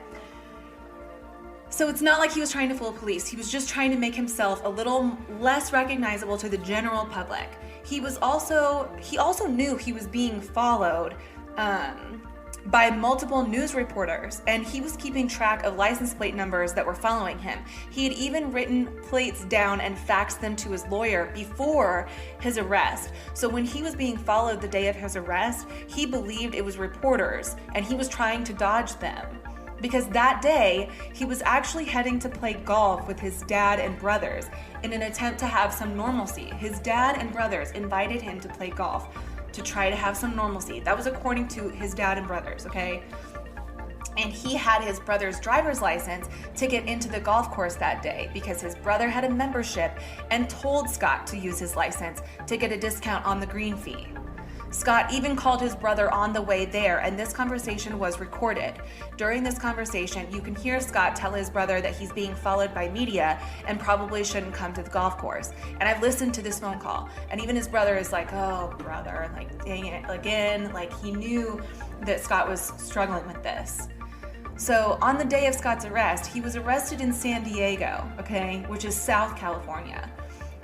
So it's not like he was trying to fool police. He was just trying to make himself a little less recognizable to the general public. He also knew he was being followed by multiple news reporters, and he was keeping track of license plate numbers that were following him. He had even written plates down and faxed them to his lawyer before his arrest. So when he was being followed the day of his arrest, he believed it was reporters, and he was trying to dodge them. Because that day, he was actually heading to play golf with his dad and brothers in an attempt to have some normalcy. His dad and brothers invited him to play golf to try to have some normalcy. That was according to his dad and brothers, okay? And he had his brother's driver's license to get into the golf course that day because his brother had a membership and told Scott to use his license to get a discount on the green fee. Scott even called his brother on the way there, and this conversation was recorded. During this conversation, you can hear Scott tell his brother that he's being followed by media and probably shouldn't come to the golf course. And I've listened to this phone call, and even his brother is like, oh, brother, like, dang it, again. Like, he knew that Scott was struggling with this. So on the day of Scott's arrest, he was arrested in San Diego, okay, which is South California.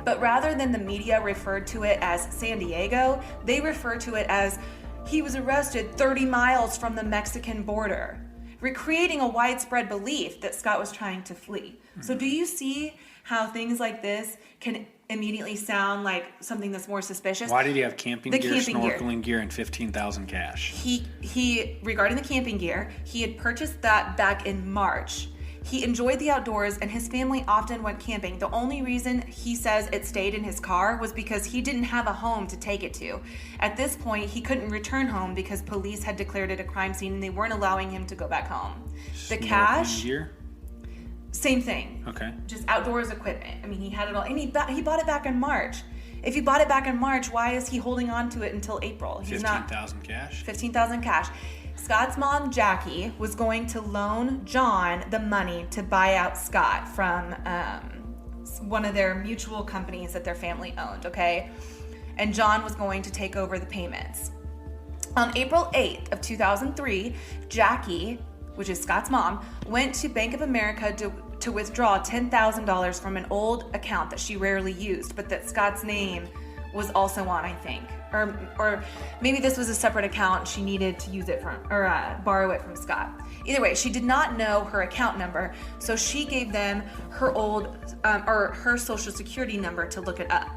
But rather than the media referred to it as San Diego, they referred to it as he was arrested 30 miles from the Mexican border. recreating a widespread belief that Scott was trying to flee. So do you see how things like this can immediately sound like something that's more suspicious? Why did he have camping gear, snorkeling gear, and $15,000 cash? He regarding the camping gear, he had purchased that back in March. He enjoyed the outdoors and his family often went camping. The only reason he says it stayed in his car was because he didn't have a home to take it to. At this point, he couldn't return home because police had declared it a crime scene and they weren't allowing him to go back home. The cash, gear? Same thing. Okay. Just outdoors equipment. I mean, he had it all. And he bought it back in March. If he bought it back in March, why is he holding on to it until April? $15,000 cash? $15,000 cash. Scott's mom, Jackie, was going to loan John the money to buy out Scott from one of their mutual companies that their family owned, okay? And John was going to take over the payments. On April 8th of 2003, Jackie, which is Scott's mom, went to Bank of America to withdraw $10,000 from an old account that she rarely used, but that Scott's name was also on, I think. Or maybe this was a separate account she needed to use it from, or borrow it from Scott. Either way, she did not know her account number, so she gave them her old, or her social security number to look it up.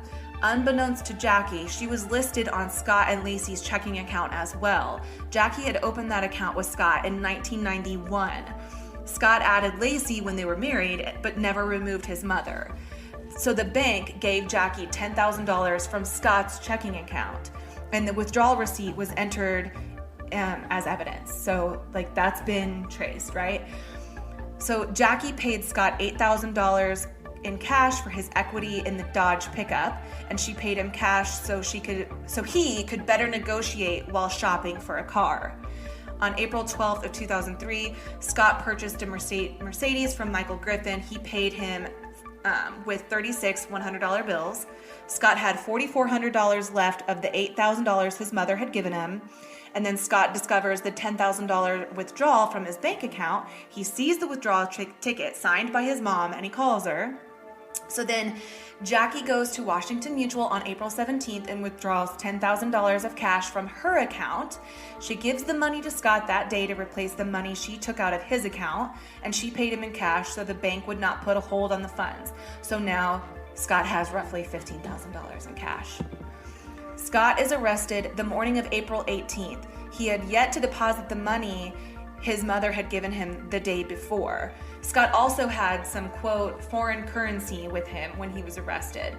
Unbeknownst to Jackie, she was listed on Scott and Lacey's checking account as well. Jackie had opened that account with Scott in 1991. Scott added Lacey when they were married, but never removed his mother. So the bank gave Jackie $10,000 from Scott's checking account, and the withdrawal receipt was entered as evidence. So, like, that's been traced, right? So Jackie paid Scott $8,000 in cash for his equity in the Dodge pickup, and she paid him cash so he could better negotiate while shopping for a car. On April 12th of 2003, Scott purchased a Mercedes from Michael Griffin. He paid him with 36 $100 bills. Scott had $4,400 left of the $8,000 his mother had given him. And then Scott discovers the $10,000 withdrawal from his bank account. He sees the withdrawal ticket signed by his mom and he calls her. So then Jackie goes to Washington Mutual on April 17th and withdraws $10,000 of cash from her account. She gives the money to Scott that day to replace the money she took out of his account, and she paid him in cash so the bank would not put a hold on the funds. So now Scott has roughly $15,000 in cash. Scott is arrested the morning of April 18th. He had yet to deposit the money his mother had given him the day before. Scott also had some, quote, foreign currency with him when he was arrested.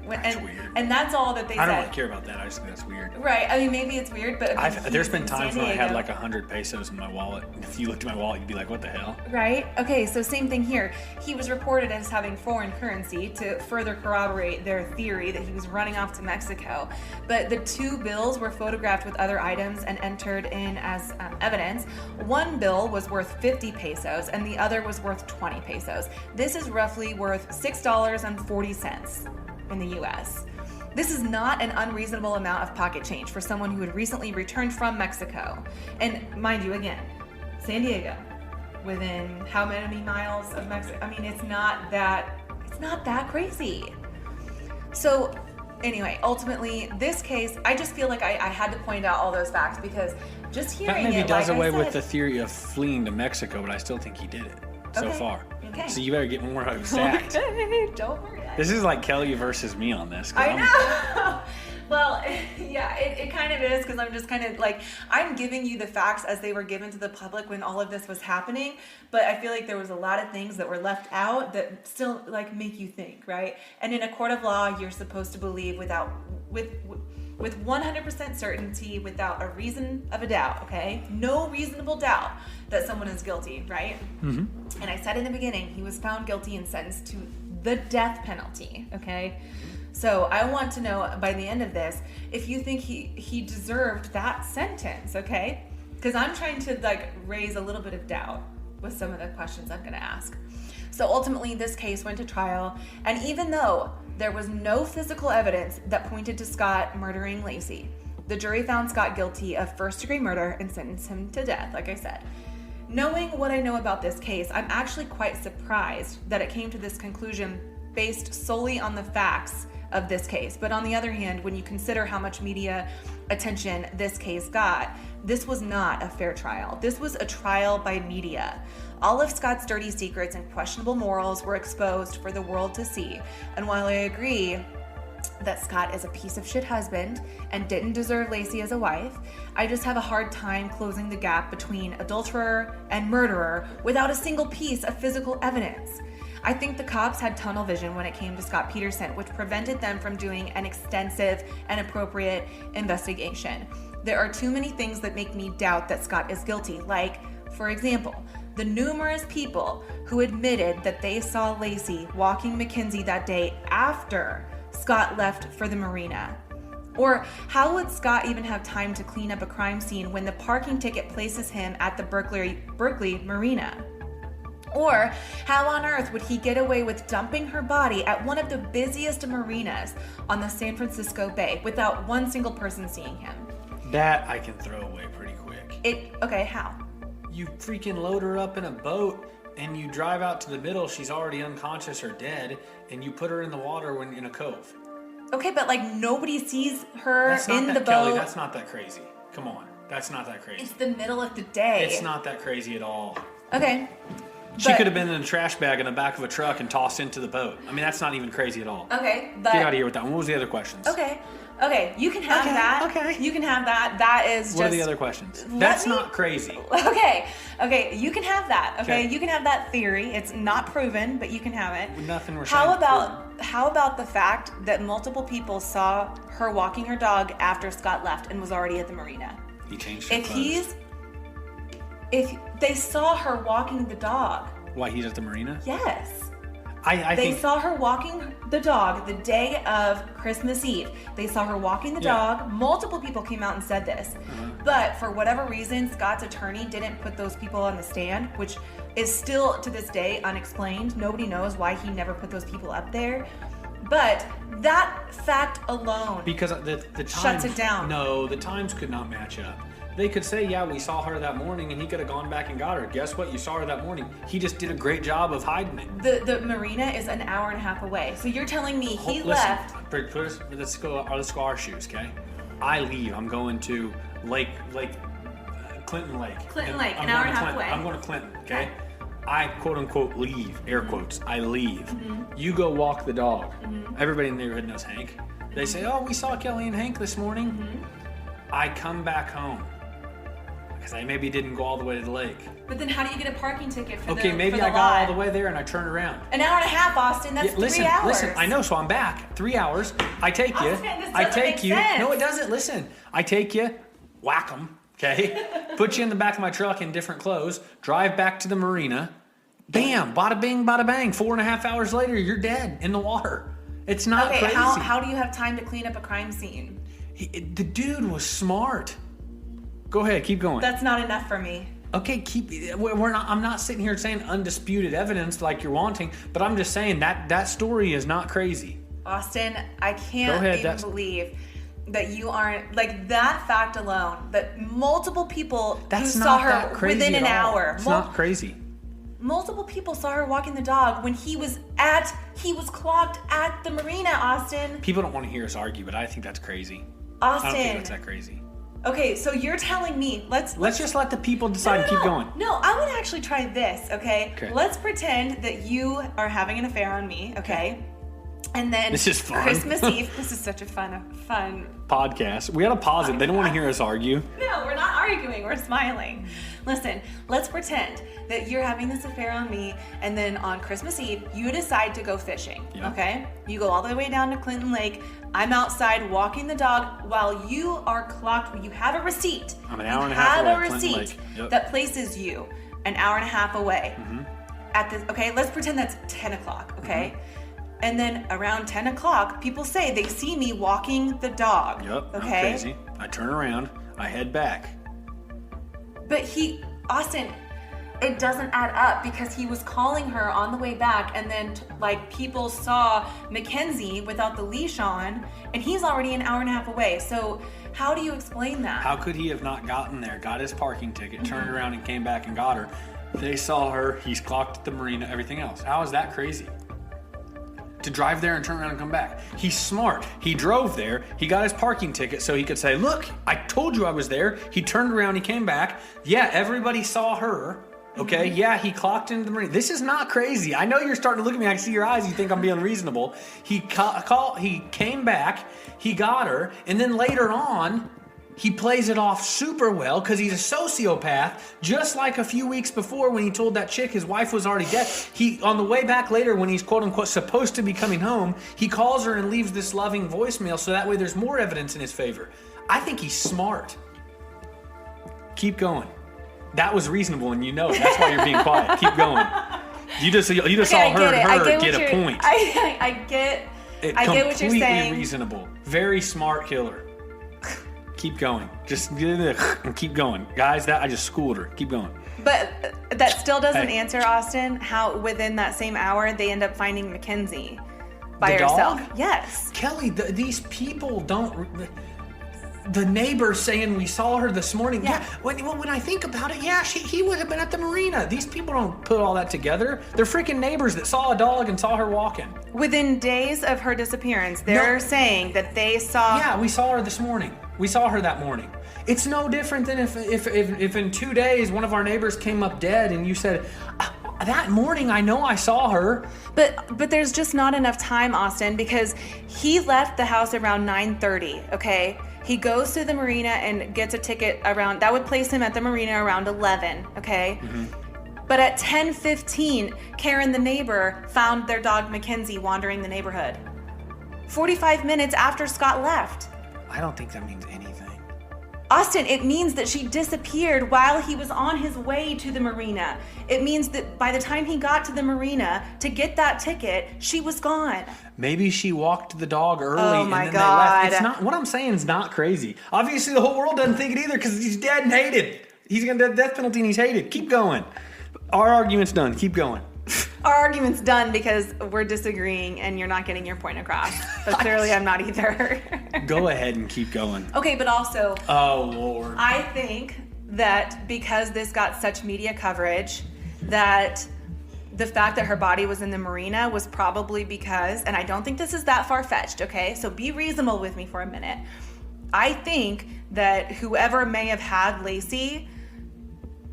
That's weird. And that's all that they said. I don't really care about that. I just think that's weird. Right. I mean, maybe it's weird, but there's been times when I had like 100 pesos in my wallet. If you looked at my wallet, you'd be like, what the hell? Right. Okay, so same thing here. He was reported as having foreign currency to further corroborate their theory that he was running off to Mexico. But the two bills were photographed with other items and entered in as evidence. One bill was worth 50 pesos and the other was worth 20 pesos. This is roughly worth $6.40 in the U.S. This is not an unreasonable amount of pocket change for someone who had recently returned from Mexico. And mind you, again, San Diego, within how many miles of Mexico? I mean, it's not that crazy. So anyway, ultimately, this case, I just feel like I had to point out all those facts because just hearing that maybe it, does like away I said, with the theory of fleeing to Mexico, but I still think he did it so far. Okay. So you better get more exact. Okay, don't worry. This is like Kelly versus me on this. I know. Well, yeah, it kind of is because I'm just kind of like, I'm giving you the facts as they were given to the public when all of this was happening, but I feel like there was a lot of things that were left out that still like make you think, right? And in a court of law, you're supposed to believe with 100% certainty, without a reason of a doubt, okay? No reasonable doubt that someone is guilty, right? Mm-hmm. And I said in the beginning, he was found guilty and sentenced to the death penalty, okay? So I want to know by the end of this if you think he deserved that sentence, okay? Because I'm trying to like raise a little bit of doubt with some of the questions I'm going to ask. So ultimately, this case went to trial, and even though there was no physical evidence that pointed to Scott murdering Lacey, the jury found Scott guilty of first-degree murder and sentenced him to death, like I said. Knowing what I know about this case, I'm actually quite surprised that it came to this conclusion based solely on the facts of this case. But on the other hand, when you consider how much media attention this case got, this was not a fair trial. This was a trial by media. All of Scott's dirty secrets and questionable morals were exposed for the world to see. And while I agree that Scott is a piece of shit husband and didn't deserve Lacey as a wife, I just have a hard time closing the gap between adulterer and murderer without a single piece of physical evidence. I think the cops had tunnel vision when it came to Scott Peterson, which prevented them from doing an extensive and appropriate investigation. There are too many things that make me doubt that Scott is guilty, like, for example, the numerous people who admitted that they saw Lacey walking Mackenzie that day after Scott left for the marina. Or how would Scott even have time to clean up a crime scene when the parking ticket places him at the Berkeley Marina? Or how on earth would he get away with dumping her body at one of the busiest marinas on the San Francisco Bay without one single person seeing him? That I can throw away pretty quick. Okay, how? You freaking load her up in a boat and you drive out to the middle, she's already unconscious or dead, and you put her in the water when in a cove. Okay, but like nobody sees her in the boat. Kelly, that's not that crazy. Come on. That's not that crazy. It's the middle of the day. It's not that crazy at all. Okay. She could have been in a trash bag in the back of a truck and tossed into the boat. I mean, that's not even crazy at all. Okay, but... Get out of here with that one. What was the other questions? Okay, you can have that. Okay. You can have that. That is just... What are the other questions? That's not crazy. Okay, you can have that, okay? Okay. You can have that theory. It's not proven, but you can have it. Nothing we're How saying about the fact that multiple people saw her walking her dog after Scott left and was already at the marina? He changed her clothes. If they saw her walking the dog... Why, he's at the marina? Yes. I They think saw her walking the dog the day of Christmas Eve. They saw her walking the dog. Multiple people came out and said this. But for whatever reason, Scott's attorney didn't put those people on the stand, which is still to this day unexplained. Nobody knows why he never put those people up there. But that fact alone because the Times shuts it down. No, the Times could not match up. They could say, yeah, we saw her that morning, and he could have gone back and got her. Guess what? You saw her that morning. He just did a great job of hiding it. The marina is an hour and a half away. So you're telling me he left... Let's go our shoes, okay? I leave. I'm going to Clinton Lake. Clinton Lake, an hour and a half away. I'm going to Clinton, okay? I quote-unquote leave, air quotes. I leave. Mm-hmm. You go walk the dog. Mm-hmm. Everybody in the neighborhood knows Hank. They say, oh, we saw Kelly and Hank this morning. Mm-hmm. I come back home. Because I maybe didn't go all the way to the lake. But then how do you get a parking ticket for Okay, maybe I got all the way there and I turned around. An hour and a half, Austin. That's 3 hours. Listen, I know, so I'm back. 3 hours. I take you. Austin, this I doesn't take make you. sense. No, it doesn't. Listen. I take you, whack 'em, okay? Put you in the back of my truck in different clothes, drive back to the marina. Bam, bada bing, bada bang. 4.5 hours later, you're dead in the water. It's not crazy. How do you have time to clean up a crime scene? The dude was smart. Go ahead, keep going. That's not enough for me. Okay, I'm not sitting here saying undisputed evidence like you're wanting, but I'm just saying that story is not crazy. Austin, I can't believe that you aren't, like, that fact alone, that multiple people who saw her within an hour. It's not crazy. Multiple people saw her walking the dog when he was clocked at the marina, Austin. People don't want to hear us argue, but I think that's crazy. Austin. I don't think that's that crazy. Okay, so you're telling me, let's just let the people decide and keep going. No, I want to actually try this, okay? Let's pretend that you are having an affair on me, okay? And then this is fun. Christmas Eve. This is such a fun podcast. We gotta pause it. They don't want to hear us argue. No, we're not arguing. We're smiling. Listen, let's pretend that you're having this affair on me, and then on Christmas Eve, you decide to go fishing, okay? You go all the way down to Clinton Lake. I'm outside walking the dog while you are clocked. You have a receipt. I'm an hour and a half away. You have a receipt that places you an hour and a half away. Mm-hmm. Okay, let's pretend that's 10 o'clock, okay? Mm-hmm. And then around 10 o'clock, people say they see me walking the dog. Yep, okay? I'm crazy. I turn around, I head back. But Austin, it doesn't add up because he was calling her on the way back, and then people saw Mackenzie without the leash on, and he's already an hour and a half away. So how do you explain that? How could he have not gotten there, got his parking ticket, turned around and came back and got her? They saw her, he's clocked at the marina, everything else. How is that crazy? to drive there and turn around and come back. He's smart. He drove there. He got his parking ticket so he could say, look, I told you I was there. He turned around. He came back. Yeah, everybody saw her. Okay, yeah, he clocked into the marina. This is not crazy. I know you're starting to look at me. I can see your eyes. You think I'm being reasonable. He came back. He got her. And then later on, he plays it off super well because he's a sociopath, just like a few weeks before when he told that chick his wife was already dead. He, on the way back later when he's quote-unquote supposed to be coming home, he calls her and leaves this loving voicemail so that way there's more evidence in his favor. I think he's smart. Keep going. That was reasonable, and you know it. That's why you're being quiet. Keep going. You just saw her get a point. I get what you're saying. Completely reasonable. Very smart killer. Keep going. Just get it and keep going. Guys, I just schooled her. Keep going. But that still doesn't answer, Austin, how within that same hour they end up finding Mackenzie by herself. Dog? Yes. Kelly, these people don't... The neighbor saying we saw her this morning. Yeah. When I think about it, he would have been at the marina. These people don't put all that together. They're freaking neighbors that saw a dog and saw her walking. Within days of her disappearance, they're saying that they saw... Yeah, we saw her this morning. We saw her that morning. It's no different than if in 2 days one of our neighbors came up dead and you said, that morning I know I saw her. But there's just not enough time, Austin, because he left the house around 9:30, okay? He goes to the marina and gets a ticket around, that would place him at the marina around 11, okay? Mm-hmm. But at 10:15, Karen, the neighbor, found their dog Mackenzie wandering the neighborhood. 45 minutes after Scott left. I don't think that means anything. Austin, it means that she disappeared while he was on his way to the marina. It means that by the time he got to the marina to get that ticket, she was gone. Maybe she walked the dog early and then God. They left. It's not, what I'm saying is not crazy. Obviously, the whole world doesn't think it either because he's dead and hated. He's going to get a death penalty and he's hated. Keep going. Our argument's done. Keep going. Our argument's done because we're disagreeing and you're not getting your point across. But clearly I'm not either. Go ahead and keep going. Okay, but also... Oh, Lord. I think that because this got such media coverage, that the fact that her body was in the marina was probably because, and I don't think this is that far-fetched, okay? So be reasonable with me for a minute. I think that whoever may have had Lacey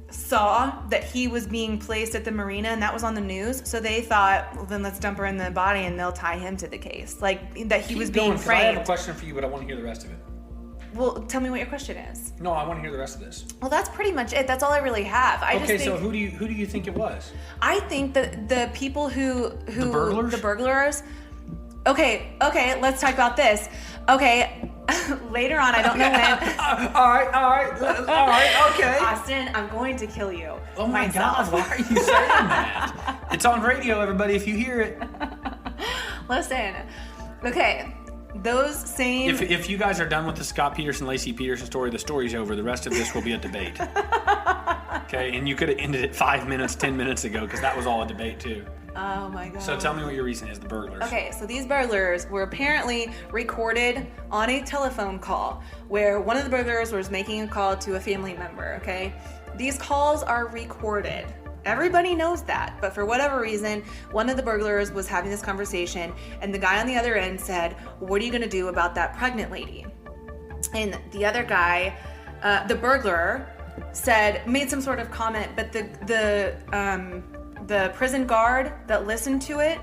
saw that he was being placed at the marina and that was on the news, so they thought, well, then let's dump her in the body and they'll tie him to the case, like that he was being framed. I have a question for you, but I want to hear the rest of it. Well, tell me what your question is. No, I want to hear the rest of this. Well, that's pretty much it. That's all I really have. So who do you think it was? I think that the people who the burglars? The burglars. Okay, let's talk about this. Okay, later on, I don't know when. All right, okay. Austin, I'm going to kill you. Oh my God, why are you saying that? It's on radio, everybody, if you hear it. Listen, okay, those same... If you guys are done with the Scott Peterson, Lacey Peterson story, the story's over. The rest of this will be a debate. Okay, and you could have ended it 5 minutes, 10 minutes ago, because that was all a debate, too. Oh my God. So tell me what your reason is, the burglars. Okay, so these burglars were apparently recorded on a telephone call where one of the burglars was making a call to a family member, okay? These calls are recorded. Everybody knows that, but for whatever reason, one of the burglars was having this conversation and the guy on the other end said, what are you gonna do about that pregnant lady? And the other guy, the burglar, made some sort of comment, but the prison guard that listened to it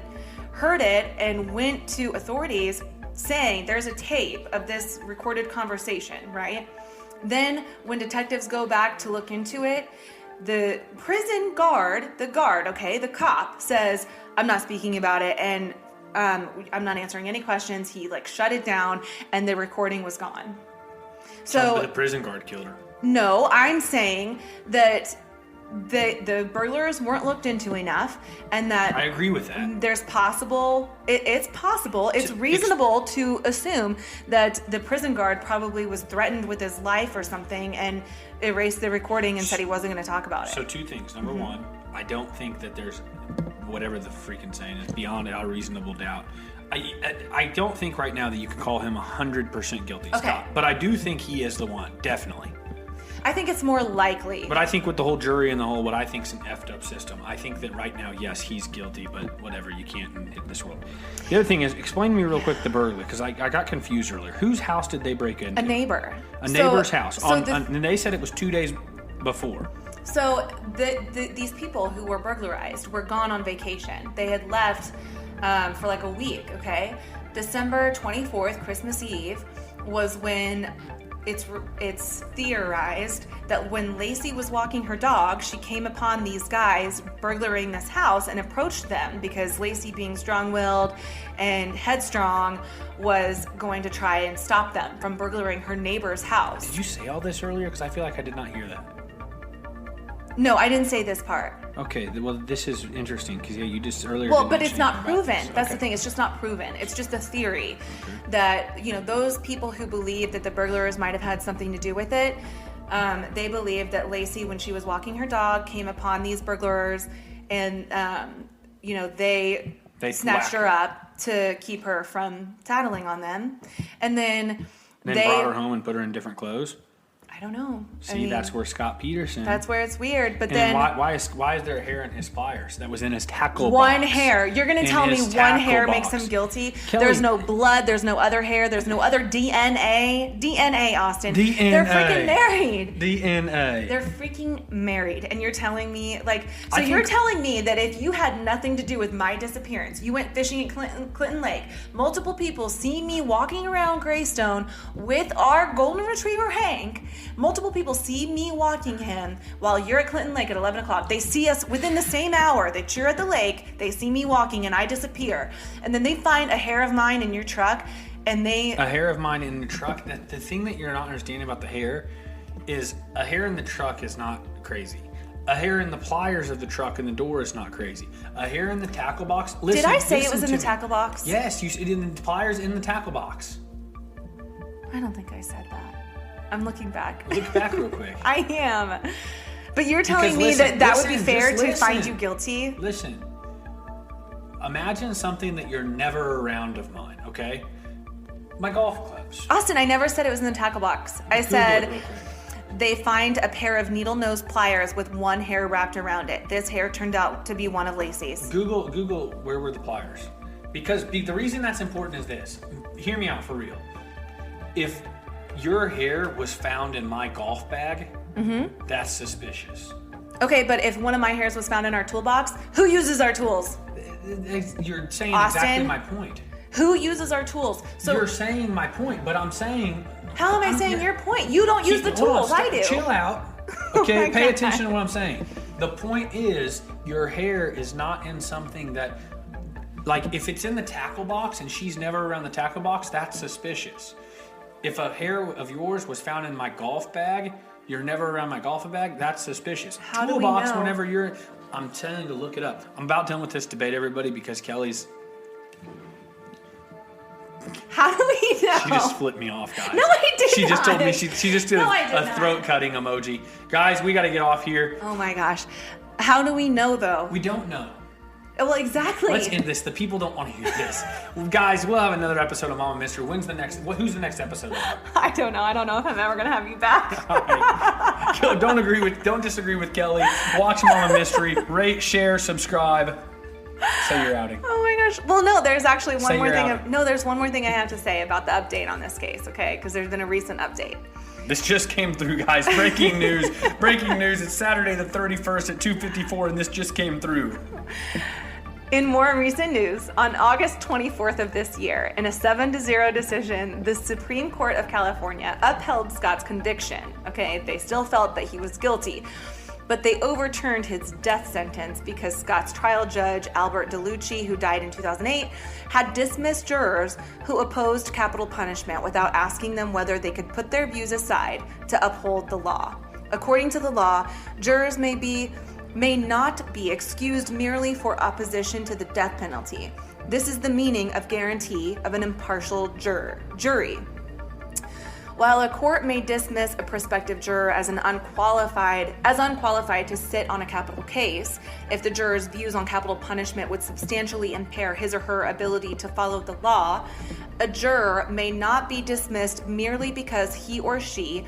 heard it and went to authorities saying there's a tape of this recorded conversation, right? Then when detectives go back to look into it, the prison guard, the cop says, I'm not speaking about it and I'm not answering any questions. He shut it down and the recording was gone. So the prison guard killed her. No, I'm saying that the burglars weren't looked into enough, and that I agree with that. It's possible, it's reasonable to assume that the prison guard probably was threatened with his life or something and erased the recording and said he wasn't going to talk about it. So two things. Number one, I don't think that there's whatever the freaking saying is beyond a reasonable doubt. I don't think right now that you can call him 100% guilty, okay. Scott. But I do think he is the one, definitely. I think it's more likely. But I think with the whole jury and the whole what I think is an effed up system, I think that right now, yes, he's guilty, but whatever, you can't in this world. The other thing is, explain to me real quick the burglary, because I got confused earlier. Whose house did they break into? A neighbor. A neighbor's house. And they said it was 2 days before. So these people who were burglarized were gone on vacation. They had left for like a week, okay? December 24th, Christmas Eve, was when it's theorized that when Lacey was walking her dog, she came upon these guys burglaring this house and approached them because Lacey, being strong-willed and headstrong, was going to try and stop them from burglaring her neighbor's house. Did you say all this earlier? Because I feel like I did not hear that. No, I didn't say this part. Okay, well, this is interesting because you just earlier. Well, but it's not proven. That's the thing. It's just not proven. It's just a theory that, those people who believe that the burglars might have had something to do with it, they believe that Lacey, when she was walking her dog, came upon these burglars and, they snatched her up to keep her from tattling on them. And then they brought her home and put her in different clothes. I don't know. See, that's where Scott Peterson. That's where it's weird. But and then why is there hair in his pliers that was in his tackle box? One hair. You're going to tell me one hair makes him guilty? Kelly, there's no blood. There's no other hair. There's no other DNA. DNA, Austin. DNA. They're freaking married. DNA. They're freaking married. And you're telling me, you're telling me that if you had nothing to do with my disappearance, you went fishing at Clinton Lake, multiple people see me walking around Greystone with our golden retriever Hank, multiple people see me walking him while you're at Clinton Lake at 11 o'clock. They see us within the same hour that you're at the lake. They see me walking and I disappear. And then they find a hair of mine in your truck and A hair of mine in the truck? The thing that you're not understanding about the hair is a hair in the truck is not crazy. A hair in the pliers of the truck and the door is not crazy. A hair in the tackle box. Listen, did I say it was in the tackle box? Yes, you said in the pliers in the tackle box. I don't think I said that. I'm looking back. Look back real quick. I am. But you're telling me that would be fair to find you guilty? Listen. Imagine something that you're never around of mine, okay? My golf clubs. Austin, I never said it was in the tackle box. I said they find a pair of needle nose pliers with one hair wrapped around it. This hair turned out to be one of Lacey's. Google where were the pliers? Because the reason that's important is this. Hear me out for real. If your hair was found in my golf bag, that's suspicious. Okay, but if one of my hairs was found in our toolbox, who uses our tools? You're saying Austin, exactly my point. Who uses our tools? So you're saying my point, but I'm saying... How am I saying your point? You don't use the tools, I do. Chill out. Okay, pay attention to what I'm saying. The point is, your hair is not in something that... Like, if it's in the tackle box and she's never around the tackle box, that's suspicious. If a hair of yours was found in my golf bag, you're never around my golf bag, that's suspicious. How do we know? Toolbox, whenever you're... I'm telling you to look it up. I'm about done with this debate, everybody, because Kelly's... How do we know? She just flipped me off, guys. No, I did She just not. told me, she just did a throat-cutting emoji. Guys, we got to get off here. Oh my gosh. How do we know, though? We don't know. Well, exactly. Let's end this. The people don't want to hear this. Guys, we'll have another episode of Mama Mystery. Who's the next episode? I don't know. I don't know if I'm ever going to have you back. Right. Don't disagree with Kelly. Watch Mama Mystery. Rate, share, subscribe. Say your outing. Oh my gosh. Well, no, there's actually one more thing. There's one more thing I have to say about the update on this case, okay? Because there's been a recent update. This just came through, guys. Breaking news. Breaking news. It's Saturday the 31st at 2:54, and this just came through. In more recent news, on August 24th of this year, in a 7-0 decision, the Supreme Court of California upheld Scott's conviction. Okay, they still felt that he was guilty, but they overturned his death sentence because Scott's trial judge, Albert DeLucci, who died in 2008, had dismissed jurors who opposed capital punishment without asking them whether they could put their views aside to uphold the law. According to the law, jurors may not be excused merely for opposition to the death penalty. This is the meaning of guarantee of an impartial jury. While a court may dismiss a prospective juror as unqualified to sit on a capital case, if the juror's views on capital punishment would substantially impair his or her ability to follow the law, a juror may not be dismissed merely because he or she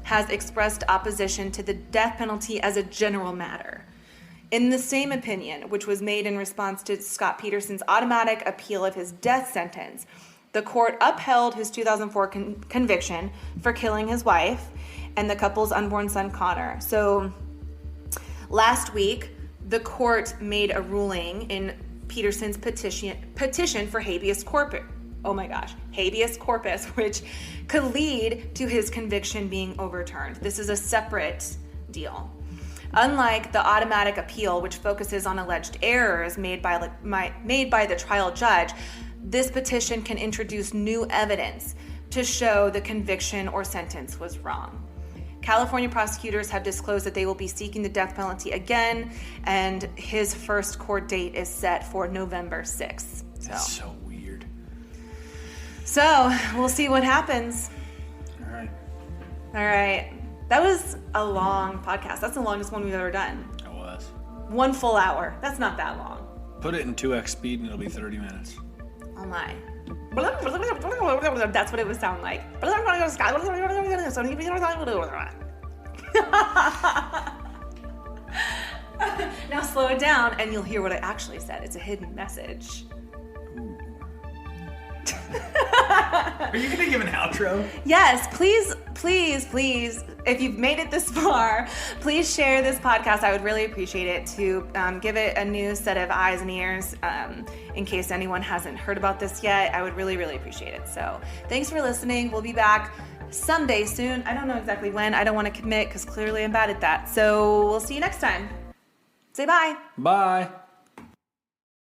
has expressed opposition to the death penalty as a general matter. In the same opinion, which was made in response to Scott Peterson's automatic appeal of his death sentence, the court upheld his 2004 conviction for killing his wife and the couple's unborn son, Connor. So last week, the court made a ruling in Peterson's petition for habeas corpus. Oh my gosh, habeas corpus, which could lead to his conviction being overturned. This is a separate deal. Unlike the automatic appeal, which focuses on alleged errors made by the trial judge, this petition can introduce new evidence to show the conviction or sentence was wrong. California prosecutors have disclosed that they will be seeking the death penalty again, and his first court date is set for November 6th. That's so weird. So, we'll see what happens. All right. That was a long podcast. That's the longest one we've ever done. It was. 1 full hour. That's not that long. Put it in 2x speed and it'll be 30 minutes. Oh my. That's what it would sound like. Now slow it down and you'll hear what I actually said. It's a hidden message. Are you going to give an outro? Yes, please, if you've made it this far, please share this podcast. I would really appreciate it to give it a new set of eyes and ears in case anyone hasn't heard about this yet. I would really, really appreciate it. So thanks for listening. We'll be back someday soon. I don't know exactly when. I don't want to commit because clearly I'm bad at that. So we'll see you next time. Say bye. Bye.